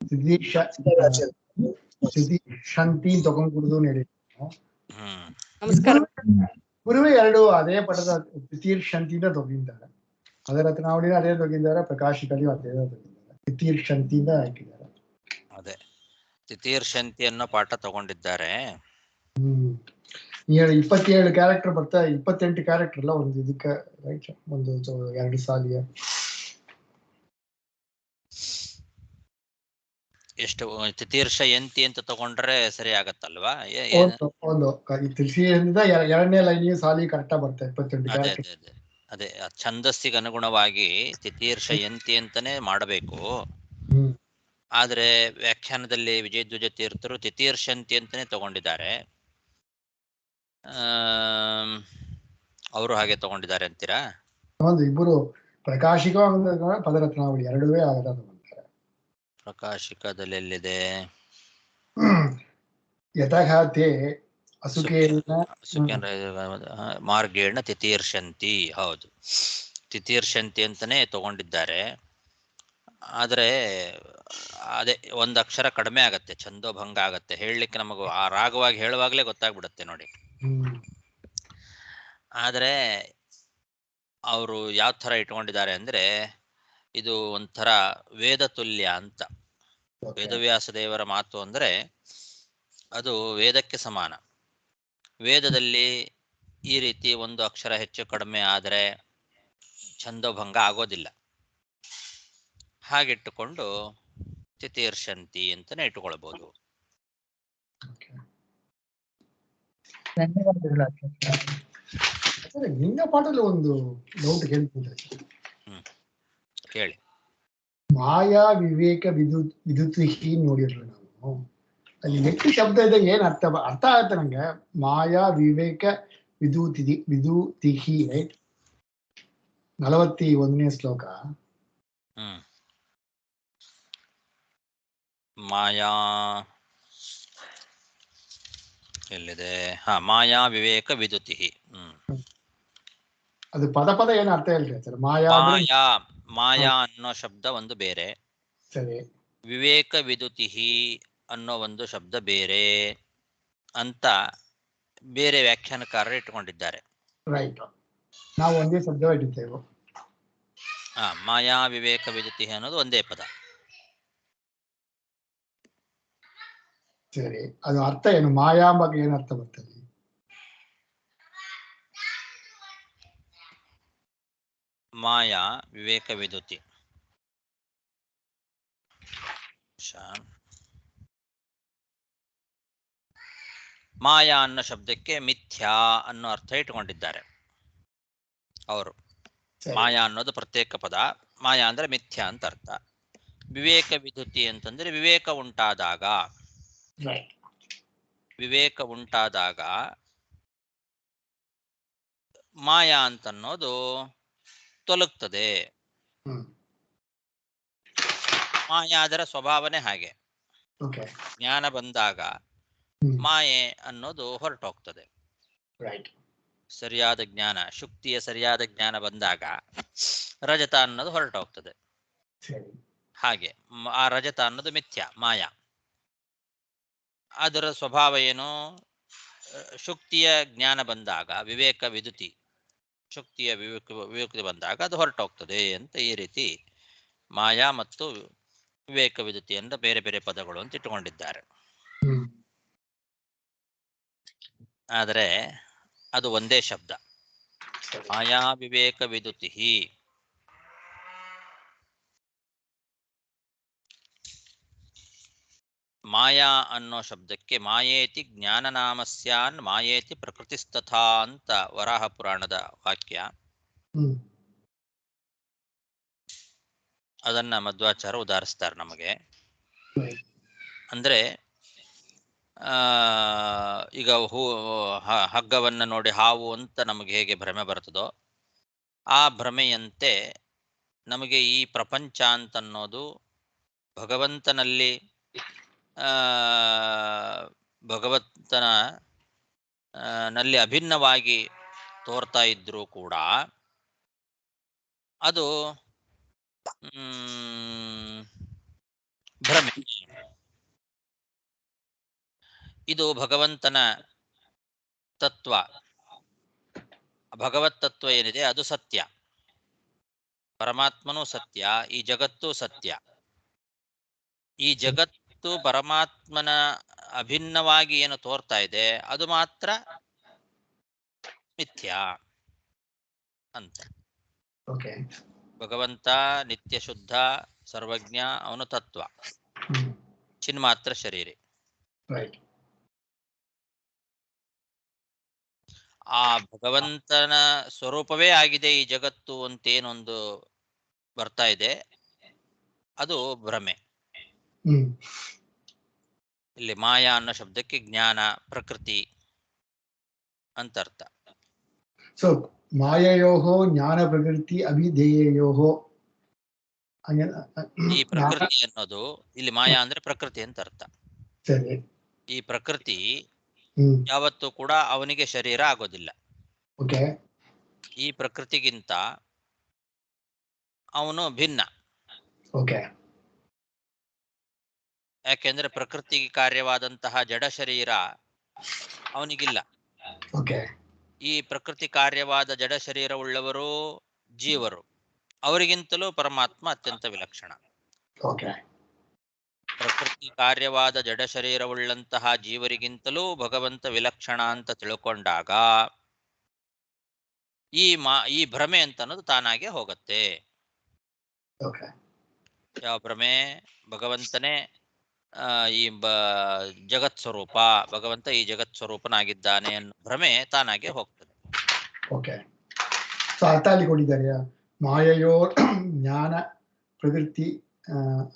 ತಿತೀರ್ಷಂತಿ ತಗೊಂಡ್ಬಿಡುದು ಹೇಳಿ. ಗುರುವೇ ಎರಡು ಅದೇ ಪದದ ತಿತೀರ್ಷಂತಿಯಿಂದ ತಗೊಂಡಿದ್ದಾರೆ. ಅದರ ರತ್ನಾವಳಿನ ಅದೇ ತಗೊಂಡಿದ್ದಾರೆ, ಪ್ರಕಾಶಿಕಲ್ಲಿ ಅದೇ ತಗೊಂಡಿದ್ದಾರೆ, ತಿತೀರ್ಷಂತಿಯಿಂದ ಹಾಕಿದ್ದಾರೆ. ಅದೇ ತಿತೀರ್ಷಂತಿ ಅನ್ನೋ ಪಾಠ ತಗೊಂಡಿದ್ದಾರೆ. 27 ಕ್ಯಾರೆಕ್ಟರ್ ಬರ್ತಾ, 28 ಕ್ಯಾರೆಕ್ಟರ್ ಎಲ್ಲ ಒಂದು ಇದಕ್ಕೆ ಒಂದು 2 ಸಾಲಿಗೆ ಎಷ್ಟು ತಿತೀರ್ಷಯಂತಿ ಅಂತ ತಗೊಂಡ್ರೆ ಸರಿ ಆಗತ್ತಲ್ವಾ? ಒಂದು ತಿರ್ಸಿಯಿಂದ 2ನೇ ಲೈನಿಗೆ ಸಾಲಿ ಕರೆಕ್ಟಾ ಬರ್ತಾ 28 ಕ್ಯಾರೆಕ್ಟರ್. ಅದೇ ಛಂದಸ್ಸಿಗೆ ಅನುಗುಣವಾಗಿ ತಿತೀರ್ಷಯಂತಿ ಅಂತಾನೆ ಮಾಡಬೇಕು. ಹ್ಮ್ ಆದ್ರೆ ವ್ಯಾಖ್ಯಾನದಲ್ಲಿ ವಿಜಯಧ್ವಜ ತೀರ್ಥರು ತಿತೀರ್ಷಂತಿ ಅಂತಾನೆ ತಗೊಂಡಿದ್ದಾರೆ. ಅವರು ಹಾಗೆ ತಗೊಂಡಿದ್ದಾರೆ ಅಂತೀರಾ? ಒಂದು ಇಬ್ಬರು ಪ್ರಕಾಶಿಕ ಪದರತ್ನಾವಳಿ ಎರಡೂ ಆಗದ ತಗೊಂತಾರೆ. ಪ್ರಕಾಶಿಕದಲ್ಲಿ ಎಲ್ಲಿದೆ? ಯಥಾತೆ ಅಸುಕೇನ ಮಾರ್ಗೇಣ ತಿತೀರ್ಷಂತಿ. ಹೌದು, ತಿತೀರ್ಷಂತಿ ಅಂತಾನೆ ತಗೊಂಡಿದ್ದಾರೆ. ಆದರೆ ಅದೇ ಒಂದು ಅಕ್ಷರ ಕಡಿಮೆ ಆಗತ್ತೆ, ಛಂದೋಭಂಗ ಆಗತ್ತೆ. ಹೇಳಲಿಕ್ಕೆ ನಮಗೂ ಆ ರಾಗವಾಗಿ ಹೇಳುವಾಗಲೇ ಗೊತ್ತಾಗ್ಬಿಡುತ್ತೆ ನೋಡಿ. ಆದರೆ ಅವರು ಯಾವ ಥರ ಇಟ್ಕೊಂಡಿದ್ದಾರೆ ಅಂದರೆ, ಇದು ಒಂಥರ ವೇದ ತುಲ್ಯ ಅಂತ. ವೇದವ್ಯಾಸ ದೇವರ ಮಾತು ಅಂದರೆ ಅದು ವೇದಕ್ಕೆ ಸಮಾನ. ವೇದದಲ್ಲಿ ಈ ರೀತಿ ಒಂದು ಅಕ್ಷರ ಹೆಚ್ಚು ಕಡಿಮೆ ಆದರೆ ಛಂದೋಭಂಗ ಆಗೋದಿಲ್ಲ. ಹಾಗಿಟ್ಟುಕೊಂಡು ತಿತೀರ್ಷಂತಿ ಅಂತಾನೆ ಇಟ್ಟುಕೊಳ್ಬಹುದು. ನಿನ್ನ ಪಾಠದಲ್ಲಿ ಒಂದು ಡೌಟ್ ಕೇಳ್ತಿದ್ದೆ. ಕೇಳಿ. ಮಾಯಾ ವಿವೇಕ ವಿದುತಿಹಿ ನೋಡಿರ್ಲಿ ನಾವು. ಅಲ್ಲಿ ಎಷ್ಟು ಶಬ್ದ ಇದೆ, ಏನ್ ಅರ್ಥ ಆಗತ್ತೆ ನಂಗೆ. ಮಾಯಾ ವಿವೇಕ ವಿದುತಿಹಿ ರೈಟ್, 41ನೇ ಶ್ಲೋಕ. ಮಾಯಾ ಎಲ್ಲಿದೆ? ಮಾಯಾ ವಿವೇಕ ವಿದುತಿಹಿ. ಅದು ಪದ ಏನ್ ಅರ್ಥ ಹೇಳ್ರಿ ಸರ್? ಮಾಯಾ ಅನ್ನೋ ಶಬ್ದ ಒಂದು ಬೇರೆ, ಸರಿ. ವಿವೇಕ ವಿದುತಿಹಿ ಅನ್ನೋ ಒಂದು ಶಬ್ದ ಬೇರೆ ಅಂತ ಬೇರೆ ವ್ಯಾಖ್ಯಾನಕಾರರು ಇಟ್ಕೊಂಡಿದ್ದಾರೆ. ರೈಟ್, ನಾವು ಒಂದೇ ಶಬ್ದ ಇಟ್ಟಿದ್ದೇವೆ. ಮಾಯಾ ವಿವೇಕ ವಿದುತಿಹಿ ಅನ್ನೋದು ಒಂದೇ ಪದ. ಸರಿ, ಅದು ಅರ್ಥ ಏನು? ಮಾಯಾ ಬಗ್ಗೆ ಏನ್ ಅರ್ಥ ಬರ್ತದೆ? ಮಾಯಾ ವಿವೇಕ ವಿದುತಿ. ಮಾಯಾ ಅನ್ನೋ ಶಬ್ದಕ್ಕೆ ಮಿಥ್ಯಾ ಅನ್ನೋ ಅರ್ಥ ಇಟ್ಕೊಂಡಿದ್ದಾರೆ ಅವರು. ಮಾಯಾ ಅನ್ನೋದು ಪ್ರತ್ಯೇಕ ಪದ, ಮಾಯಾ ಅಂದ್ರೆ ಮಿಥ್ಯಾ ಅಂತ ಅರ್ಥ. ವಿವೇಕ ವಿದುತಿ ಅಂತಂದ್ರೆ ವಿವೇಕ ಉಂಟಾದಾಗ, ವಿವೇಕ ಉಂಟಾದಾಗ ಮಾಯಾ ಅಂತನ್ನೋದು ತೊಲಗ್ತದೆ. ಮಾಯಾ ಅದರ ಸ್ವಭಾವನೆ ಹಾಗೆ. ಜ್ಞಾನ ಬಂದಾಗ ಮಾಯೆ ಅನ್ನೋದು ಹೊರಟೋಗ್ತದೆ. ಸರಿಯಾದ ಜ್ಞಾನ, ಶುಕ್ತಿಯ ಸರಿಯಾದ ಜ್ಞಾನ ಬಂದಾಗ ರಜತ ಅನ್ನೋದು ಹೊರಟೋಗ್ತದೆ. ಹಾಗೆ ಆ ರಜತ ಅನ್ನೋದು ಮಿಥ್ಯಾ, ಮಾಯಾ. ಅದರ ಸ್ವಭಾವ ಏನು? ಶುಕ್ತಿಯ ಜ್ಞಾನ ಬಂದಾಗ ವಿವೇಕ ವಿದುತಿ, ಶುಕ್ತಿಯ ವಿವೇಕ ಬಂದಾಗ ಅದು ಹೊರಟೋಗ್ತದೆ ಅಂತ. ಈ ರೀತಿ ಮಾಯಾ ಮತ್ತು ವಿವೇಕ ವಿದುತಿ ಅಂತ ಬೇರೆ ಬೇರೆ ಪದಗಳು ಅಂತ ಇಟ್ಟುಕೊಂಡಿದ್ದಾರೆ. ಆದರೆ ಅದು ಒಂದೇ ಶಬ್ದ, ಮಾಯಾ ವಿವೇಕ ವಿದುತಿ. ಮಾಯಾ ಅನ್ನೋ ಶಬ್ದಕ್ಕೆ ಮಾಯೇತಿ ಜ್ಞಾನನಾಮಸ್ಯಾನ್ ಮಾಯೇತಿ ಪ್ರಕೃತಿಸ್ತಥಾ ಅಂತ ವರಾಹ ಪುರಾಣದ ವಾಕ್ಯ. ಅದನ್ನ ಮಧ್ವಾಚಾರ್ಯ ಉದಾಹರಿಸ್ತಾರೆ ನಮಗೆ. ಅಂದ್ರೆ ಈಗ ಹಗ್ಗವನ್ನ ನೋಡಿ ಹಾವು ಅಂತ ನಮಗೆ ಹೇಗೆ ಭ್ರಮೆ ಬರ್ತದೋ, ಆ ಭ್ರಮೆಯಂತೆ ನಮಗೆ ಈ ಪ್ರಪಂಚ ಅಂತನ್ನೋದು ಭಗವಂತನಲ್ಲಿ ನಲ್ಲಿ ಅಭಿನ್ನವಾಗಿ ತೋರ್ತಾ ಇದ್ರೂ ಕೂಡ ಅದು ಭ್ರಮೆ. ಇದು ಭಗವಂತನ ತತ್ವ, ಭಗವತ್ ತತ್ವ ಏನಿದೆ ಅದು ಸತ್ಯ. ಪರಮಾತ್ಮನೂ ಸತ್ಯ, ಈ ಜಗತ್ತು ಸತ್ಯ. ಈ ಜಗತ್ತು ಪರಮಾತ್ಮನ ಅಭಿನ್ನವಾಗಿ ಏನು ತೋರ್ತಾ ಇದೆ ಅದು ಮಾತ್ರ ಮಿಥ್ಯಾ ಅಂತ. ಭಗವಂತ ನಿತ್ಯ ಶುದ್ಧ ಸರ್ವಜ್ಞ, ಅವನು ತತ್ವ, ಚಿನ್ಮಾತ್ರ ಶರೀರಿ. ಆ ಭಗವಂತನ ಸ್ವರೂಪವೇ ಆಗಿದೆ ಈ ಜಗತ್ತು ಅಂತೇನೊಂದು ಬರ್ತಾ ಇದೆ, ಅದು ಭ್ರಮೆ. ಹ್ಮ್ ಇಲ್ಲಿ ಮಾಯಾ ಅನ್ನೋ ಶಬ್ದಕ್ಕೆ ಜ್ಞಾನ, ಪ್ರಕೃತಿ ಅಂತ ಅರ್ಥ. ಸೊ ಮಾಯಯೋಹೋ ಜ್ಞಾನ ಪ್ರಕೃತಿ ಅಭಿಧೇಯಯೋಹೋ ಹಂಗೆ ಈ ಪ್ರಕೃತಿ ಅನ್ನೋದು ಇಲ್ಲಿ ಮಾಯಾ ಅಂದ್ರೆ ಪ್ರಕೃತಿ ಅಂತ ಅರ್ಥ. ಸರಿ. ಈ ಪ್ರಕೃತಿ ಹ್ಮ್ ಯಾವತ್ತೂ ಕೂಡ ಅವನಿಗೆ ಶರೀರ ಆಗೋದಿಲ್ಲ. ಓಕೆ. ಈ ಪ್ರಕೃತಿಗಿಂತ ಅವನು ಭಿನ್ನ. ಓಕೆ. ಯಾಕೆಂದ್ರೆ ಪ್ರಕೃತಿಗೆ ಕಾರ್ಯವಾದಂತಹ ಜಡ ಶರೀರ ಅವನಿಗಿಲ್ಲ. ಓಕೆ. ಈ ಪ್ರಕೃತಿ ಕಾರ್ಯವಾದ ಜಡ ಶರೀರ ಉಳ್ಳವರು ಜೀವರು, ಅವರಿಗಿಂತಲೂ ಪರಮಾತ್ಮ ಅತ್ಯಂತ ವಿಲಕ್ಷಣ. ಓಕೆ. ಪ್ರಕೃತಿ ಕಾರ್ಯವಾದ ಜಡ ಶರೀರವುಳ್ಳಂತಹ ಜೀವರಿಗಿಂತಲೂ ಭಗವಂತ ವಿಲಕ್ಷಣ ಅಂತ ತಿಳ್ಕೊಂಡಾಗ ಈ ಭ್ರಮೆ ಅಂತ ಅನ್ನೋದು ತಾನಾಗೆ ಹೋಗುತ್ತೆ. ಓಕೆ. ಯಾವ ಭ್ರಮೆ? ಭಗವಂತನೇ ಈ ಜಗತ್ ಸ್ವರೂಪ, ಭಗವಂತ ಈ ಜಗತ್ ಸ್ವರೂಪನಾಗಿದ್ದಾನೆ ಅನ್ನೋ ಭ್ರಮೆ ತಾನಾಗೆ ಹೋಗ್ತದೆ. ಓಕೆ. ಸೊ ಅರ್ಥ ಅಲ್ಲಿ ಕೊಟ್ಟಿದ್ದಾರೆ. ಮಾಯಯೋ ಜ್ಞಾನ ಪ್ರಕೃತಿ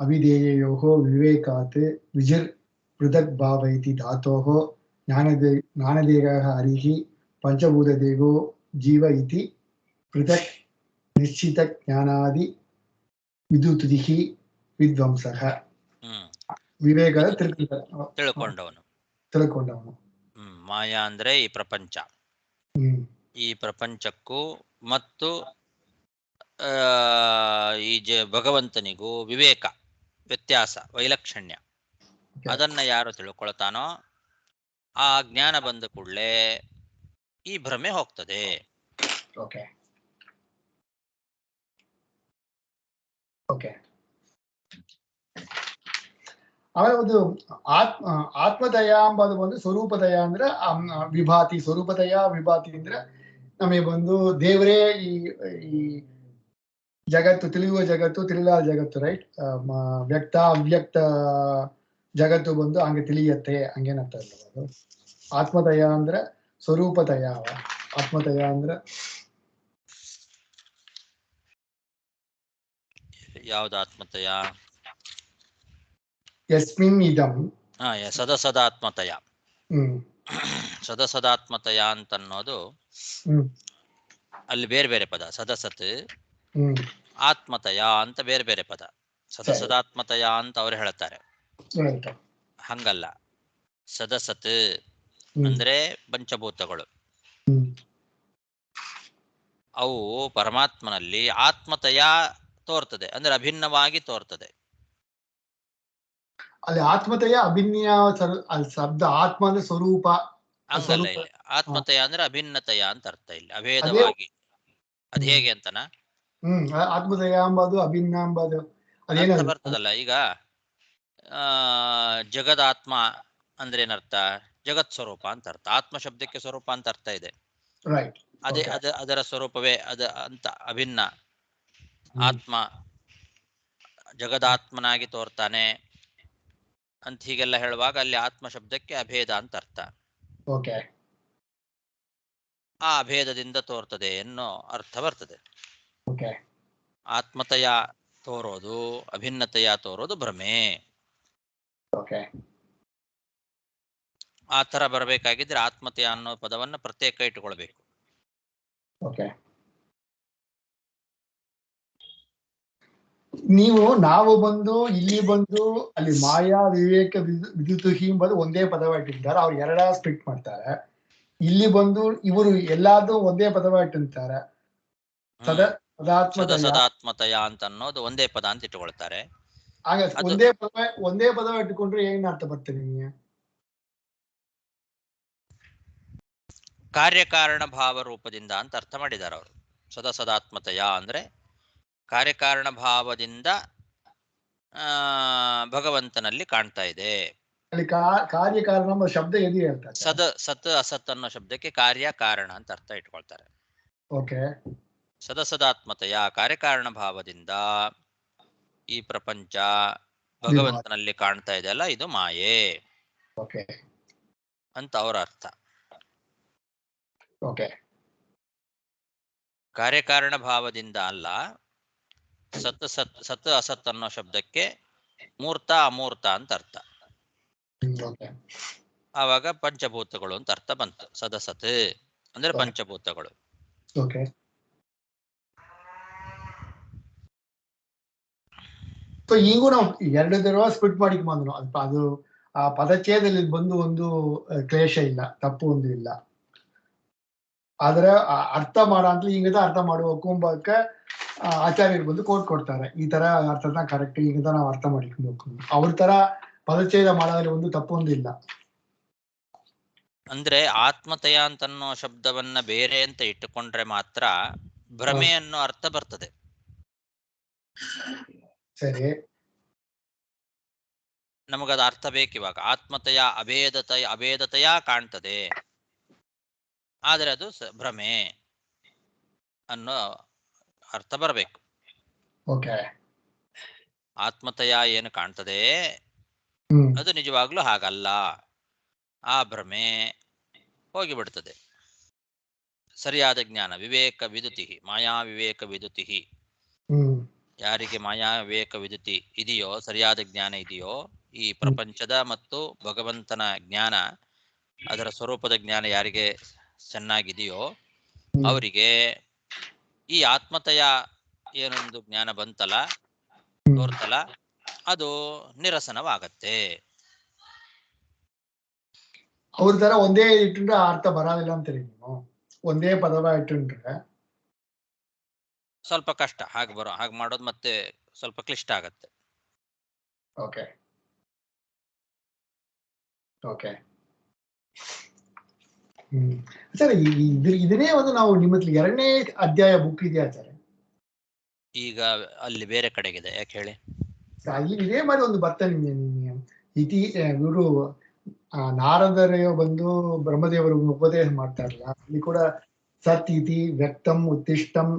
ಅವಿಧೇಯಯೋಹೋ ವಿವೇಕಾತ್ ವಿಜಿರ್ ಪೃಥಕ್ ಭಾವೈತಿ ಧಾತೋಃ ಜ್ಞಾನದೇಹಃ ಹರಿಃ ಪಂಚಭೂತದೇಹೋ ಜೀವ ಇತಿ ಪೃಥಕ್ ನಿಶ್ಚಿತ ಜ್ಞಾನಾದಿ ವಿದ್ಯುತಿಃ ವಿದ್ವಂಸಃ. ವಿವೇಕದ ತಿಳ್ಕೊಂಡವನು. ಮಾಯಾ ಅಂದ್ರೆ ಈ ಪ್ರಪಂಚ. ಈ ಪ್ರಪಂಚಕ್ಕೂ ಮತ್ತು ಈ ಭಗವಂತನಿಗೂ ವಿವೇಕ, ವ್ಯತ್ಯಾಸ, ವೈಲಕ್ಷಣ್ಯ ಅದನ್ನ ಯಾರು ತಿಳ್ಕೊಳ್ತಾನೋ ಆ ಜ್ಞಾನ ಬಂದ ಕೂಡಲೇ ಈ ಭ್ರಮೆ ಹೋಗ್ತದೆ. ಓಕೆ. ಓಕೆ. ಆಮೇಲೆ ಒಂದು ಆತ್ಮದಯ ಎಂಬುದು ಒಂದು ಸ್ವರೂಪದಯ ಅಂದ್ರೆ ವಿಭಾತಿ. ಸ್ವರೂಪದಯ ವಿಭಾತಿ ಅಂದ್ರೆ ನಮಗೆ ಬಂದು ದೇವರೇ ಈ ಜಗತ್ತು, ತಿಳಿಯುವ ಜಗತ್ತು, ತಿಳಿಲಾರ ಜಗತ್ತು, ರೈಟ್? ವ್ಯಕ್ತ ಅವ್ಯಕ್ತ ಜಗತ್ತು ಬಂದು ಹಂಗೆ ತಿಳಿಯತ್ತೆ, ಹಂಗೇನಂತ ಇಲ್ಲ ಅದು. ಆತ್ಮದಯ ಅಂದ್ರೆ ಸ್ವರೂಪದಯ. ಆತ್ಮದಯ ಅಂದ್ರೆ ಯಾವ್ದು ಆತ್ಮತಯ? ಯಸ್ಮಿನ್ ಇದಂ ಸದಸದಾತ್ಮತಯ. ಸದಸದಾತ್ಮತಯ ಅಂತ ಅನ್ನೋದು ಅಲ್ಲಿ ಬೇರೆ ಬೇರೆ ಪದ. ಸದಸತ್, ಆತ್ಮತಯ ಅಂತ ಬೇರೆ ಬೇರೆ ಪದ. ಸದಸದಾತ್ಮತಯ ಅಂತ ಅವ್ರು ಹೇಳ್ತಾರೆ, ಹಂಗಲ್ಲ. ಸದಸತ್ ಅಂದ್ರೆ ಪಂಚಭೂತಗಳು, ಅವು ಪರಮಾತ್ಮನಲ್ಲಿ ಆತ್ಮತಯ ತೋರ್ತದೆ, ಅಂದ್ರೆ ಅಭಿನ್ನವಾಗಿ ತೋರ್ತದೆ. ಅಲ್ಲಿ ಆತ್ಮತಯ ಅಭಿನ್ಯ ಶಬ್ದ. ಆತ್ಮ ಅಂದ್ರೆ ಸ್ವರೂಪ, ಹಂಗಲ್ಲ. ಇಲ್ಲಿ ಆತ್ಮತಯ ಅಂದ್ರೆ ಅಭಿನ್ನತಯ ಅಂತ ಅರ್ಥ. ಇಲ್ಲಿ ಅಭೇದವಾಗಿ. ಅದ್ ಹೇಗೆ ಅಂತನಾ? ಆತ್ಮತಯ ಎಂಬುದು ಅಭಿನ್ನ ಎಂಬುದು ಅರ್ಥ ಬರ್ತದಲ್ಲ. ಈಗ ಜಗದಾತ್ಮ ಅಂದ್ರೆ ಏನರ್ಥ? ಜಗತ್ ಸ್ವರೂಪ ಅಂತ ಅರ್ಥ. ಆತ್ಮ ಶಬ್ದಕ್ಕೆ ಸ್ವರೂಪ ಅಂತ ಅರ್ಥ ಇದೆ. ಅದೇ ಅದರ ಸ್ವರೂಪವೇ ಅಂತ ಅಭಿನ್ನ. ಆತ್ಮ ಜಗದಾತ್ಮನಾಗಿ ತೋರ್ತಾನೆ ಅಂತ ಹೀಗೆಲ್ಲ ಹೇಳುವಾಗ ಅಲ್ಲಿ ಆತ್ಮ ಶಬ್ದಕ್ಕೆ ಅಭೇದ ಅಂತ ಅರ್ಥ. ಆ ಅಭೇದದಿಂದ ತೋರ್ತದೆ ಎನ್ನೋ ಅರ್ಥ ಬರ್ತದೆ. ಆತ್ಮತಯ ತೋರೋದು, ಅಭಿನ್ನತೆಯ ತೋರೋದು ಭ್ರಮೆ. ಆ ತರ ಬರಬೇಕಾಗಿದ್ರೆ ಆತ್ಮತೆಯ ಅನ್ನೋ ಪದವನ್ನ ಪ್ರತ್ಯೇಕ ಇಟ್ಟುಕೊಳ್ಬೇಕು. ನಾವು ಬಂದು ಇಲ್ಲಿ ಬಂದು ಅಲ್ಲಿ ಮಾಯಾ ವಿವೇಕ ವಿದ್ಯುತುಹಿ ಎಂಬುದು ಒಂದೇ ಪದವಾಗಿಟ್ಟಿದ್ದಾರೆ. ಅವ್ರು ಎರಡ ಸ್ಪ್ಲಿಟ್ ಮಾಡ್ತಾರೆ. ಇಲ್ಲಿ ಬಂದು ಇವರು ಎಲ್ಲಾದ್ರೂ ಒಂದೇ ಪದವಾಗಿಟ್ಟಿರ್ತಾರೆ. ಸದಾತ್ಮತಯ ಅಂತ ಅನ್ನೋದು ಒಂದೇ ಪದ ಅಂತ ಇಟ್ಟುಕೊಳ್ತಾರೆ. ಆಗ ಒಂದೇ ಪದ ಇಟ್ಟುಕೊಂಡ್ರೆ ಏನ್ ಅರ್ಥ ಬರ್ತದೆ ನಿಮಗೆ? ಕಾರ್ಯಕಾರಣ ಭಾವ ರೂಪದಿಂದ ಅಂತ ಅರ್ಥ ಮಾಡಿದ್ದಾರೆ ಅವರು. ಸದಾತ್ಮತಯ ಅಂದ್ರೆ ಕಾರ್ಯಕಾರಣ ಭಾವದಿಂದ ಭಗವಂತನಲ್ಲಿ ಕಾಣ್ತಾ ಇದೆ. ಅಲ್ಲಿ ಕಾರ್ಯಕಾರಣ ಶಬ್ದ ಎಲ್ಲಿ ಹೇಳ್ತಾರೆ? ಸತ್ ಅಸತ್ ಅನ್ನೋ ಶಬ್ದಕ್ಕೆ ಕಾರ್ಯ ಕಾರಣ ಅಂತ ಅರ್ಥ ಇಟ್ಕೊಳ್ತಾರೆ. ಸದಾತ್ಮತೆಯ ಕಾರ್ಯಕಾರಣ ಭಾವದಿಂದ ಈ ಪ್ರಪಂಚ ಭಗವಂತನಲ್ಲಿ ಕಾಣ್ತಾ ಇದೆ ಅಲ್ಲ, ಇದು ಮಾಯೆ ಅಂತ ಅವರ ಅರ್ಥ. ಓಕೆ. ಕಾರ್ಯಕಾರಣ ಭಾವದಿಂದ ಅಲ್ಲ, ಸತ್ ಸತ್ ಸತ್ ಅಸತ್ ಅನ್ನೋ ಶಬ್ದಕ್ಕೆ ಮೂರ್ತ ಅಮೂರ್ತ ಅಂತ ಅರ್ಥ. ಓಕೆ. ಆವಾಗ ಪಂಚಭೂತಗಳು ಅಂತ ಅರ್ಥ ಬಂತು. ಸದಸತ್ ಅಂದ್ರೆ ಪಂಚಭೂತಗಳು. ಓಕೆ. ಸೊ ಈಗೂ ನಾವು 2 ತರಹ ಸ್ಪ್ಲಿಟ್ ಮಾಡಿಕ್ ಬಂದ್ರು. ಅದು ಆ ಪದಚ್ಛೇದದಲ್ಲಿ ಬಂದು ಒಂದು ಕ್ಲೇಶ ಇಲ್ಲ, ತಪ್ಪು ಒಂದು ಇಲ್ಲ. ಆದ್ರೆ ಅರ್ಥ ಮಾಡೋ ಅಂತ ಈಗದ ಅರ್ಥ ಮಾಡುವ ಕುಂಭಕ್ಕೆ ಆಚಾರ್ಯರು ಬಂದು ಕೋಟ್ ಕೊಡ್ತಾರೆ. ಈ ತರ ಅರ್ಥನ ಕರೆಕ್ಟ್ ಈಗದ ನಾವು ಅರ್ಥ ಮಾಡಿಕೊಬೇಕು. ಅವ್ರ ತರ ಪದಚ್ಛೇದ ಮಾಡೋದ್ರಲ್ಲಿ ಒಂದು ತಪ್ಪು ಒಂದು ಇಲ್ಲ. ಅಂದ್ರೆ ಆತ್ಮತಯ ಅಂತನ್ನೋ ಶಬ್ದವನ್ನ ಬೇರೆ ಅಂತ ಇಟ್ಟುಕೊಂಡ್ರೆ ಮಾತ್ರ ಭ್ರಮೆ ಅನ್ನೋ ಅರ್ಥ ಬರ್ತದೆ. ಸರಿ, ನಮಗದ ಅರ್ಥ ಬೇಕಿವಾಗ. ಆತ್ಮತಯ ಅಭೇದತೆಯ ಕಾಣ್ತದೆ, ಆದರೆ ಅದು ಭ್ರಮೆ ಅನ್ನೋ ಅರ್ಥ ಬರಬೇಕು. ಓಕೆ. ಆತ್ಮತಯ ಏನು ಕಾಣ್ತದೆ ಅದು ನಿಜವಾಗ್ಲೂ ಹಾಗಲ್ಲ, ಆ ಭ್ರಮೆ ಹೋಗಿಬಿಡ್ತದೆ. ಸರಿಯಾದ ಜ್ಞಾನ, ವಿವೇಕ ವಿದುತಿ, ಮಾಯಾ ವಿವೇಕ ವಿದುತಿ. ಯಾರಿಗೆ ಮಾಯಾ ವಿವೇಕ ವಿದುತಿ ಇದೆಯೋ, ಸರಿಯಾದ ಜ್ಞಾನ ಇದೆಯೋ, ಈ ಪ್ರಪಂಚದ ಮತ್ತು ಭಗವಂತನ ಜ್ಞಾನ, ಅದರ ಸ್ವರೂಪದ ಜ್ಞಾನ ಯಾರಿಗೆ ಚೆನ್ನಾಗಿದೆಯೋ ಅವರಿಗೆ ಈ ಆತ್ಮತಯ ಏನೊಂದು ಜ್ಞಾನ ಬಂತಲ್ಲ, ತೋರ್ತಲ್ಲ, ಅದು ನಿರಸನವಾಗತ್ತೆ. ಅವ್ರ ತರ ಒಂದೇ ಇಟ್ಟುಂಡ್ರೆ ಅರ್ಥ ಬರೋದಿಲ್ಲ ಅಂತೀರಿ ನೀವು? ಒಂದೇ ಪದವ ಇಟ್ಟುಂಡ್ರೆ ಸ್ವಲ್ಪ ಕಷ್ಟ. ಹಾಗೆ ಮಾಡೋದು ಮತ್ತೆ ಸ್ವಲ್ಪ ಕ್ಲಿಷ್ಟ ಆಗತ್ತೆ. ಓಕೆ. ಓಕೆ. ಸರ್, ಇದನ್ನೇ ಒಂದು ನಾವು ನಿಮ್ಮ 2ನೇ ಅಧ್ಯಾಯ ಬುಕ್ ಇದೆಯಾ ಸರ್? ಈಗ ಅಲ್ಲಿ ಬೇರೆ ಕಡೆಗಿದೆ, ಯಾಕೆ ಹೇಳಿ? ಅಲ್ಲಿ ಇದೇ ಮಾಡಿ ಒಂದು ಬರ್ತಾನೆ ಇತಿ ಇವರು ನಾರದರು ಬಂದು ಬ್ರಹ್ಮದೇವರು ಉಪದೇಶ ಮಾಡ್ತಾರಲ್ಲ, ಅಲ್ಲಿ ಕೂಡ ಸತ್ ಇತಿ ವ್ಯಕ್ತಂ ಉತ್ತಿಷ್ಟಂ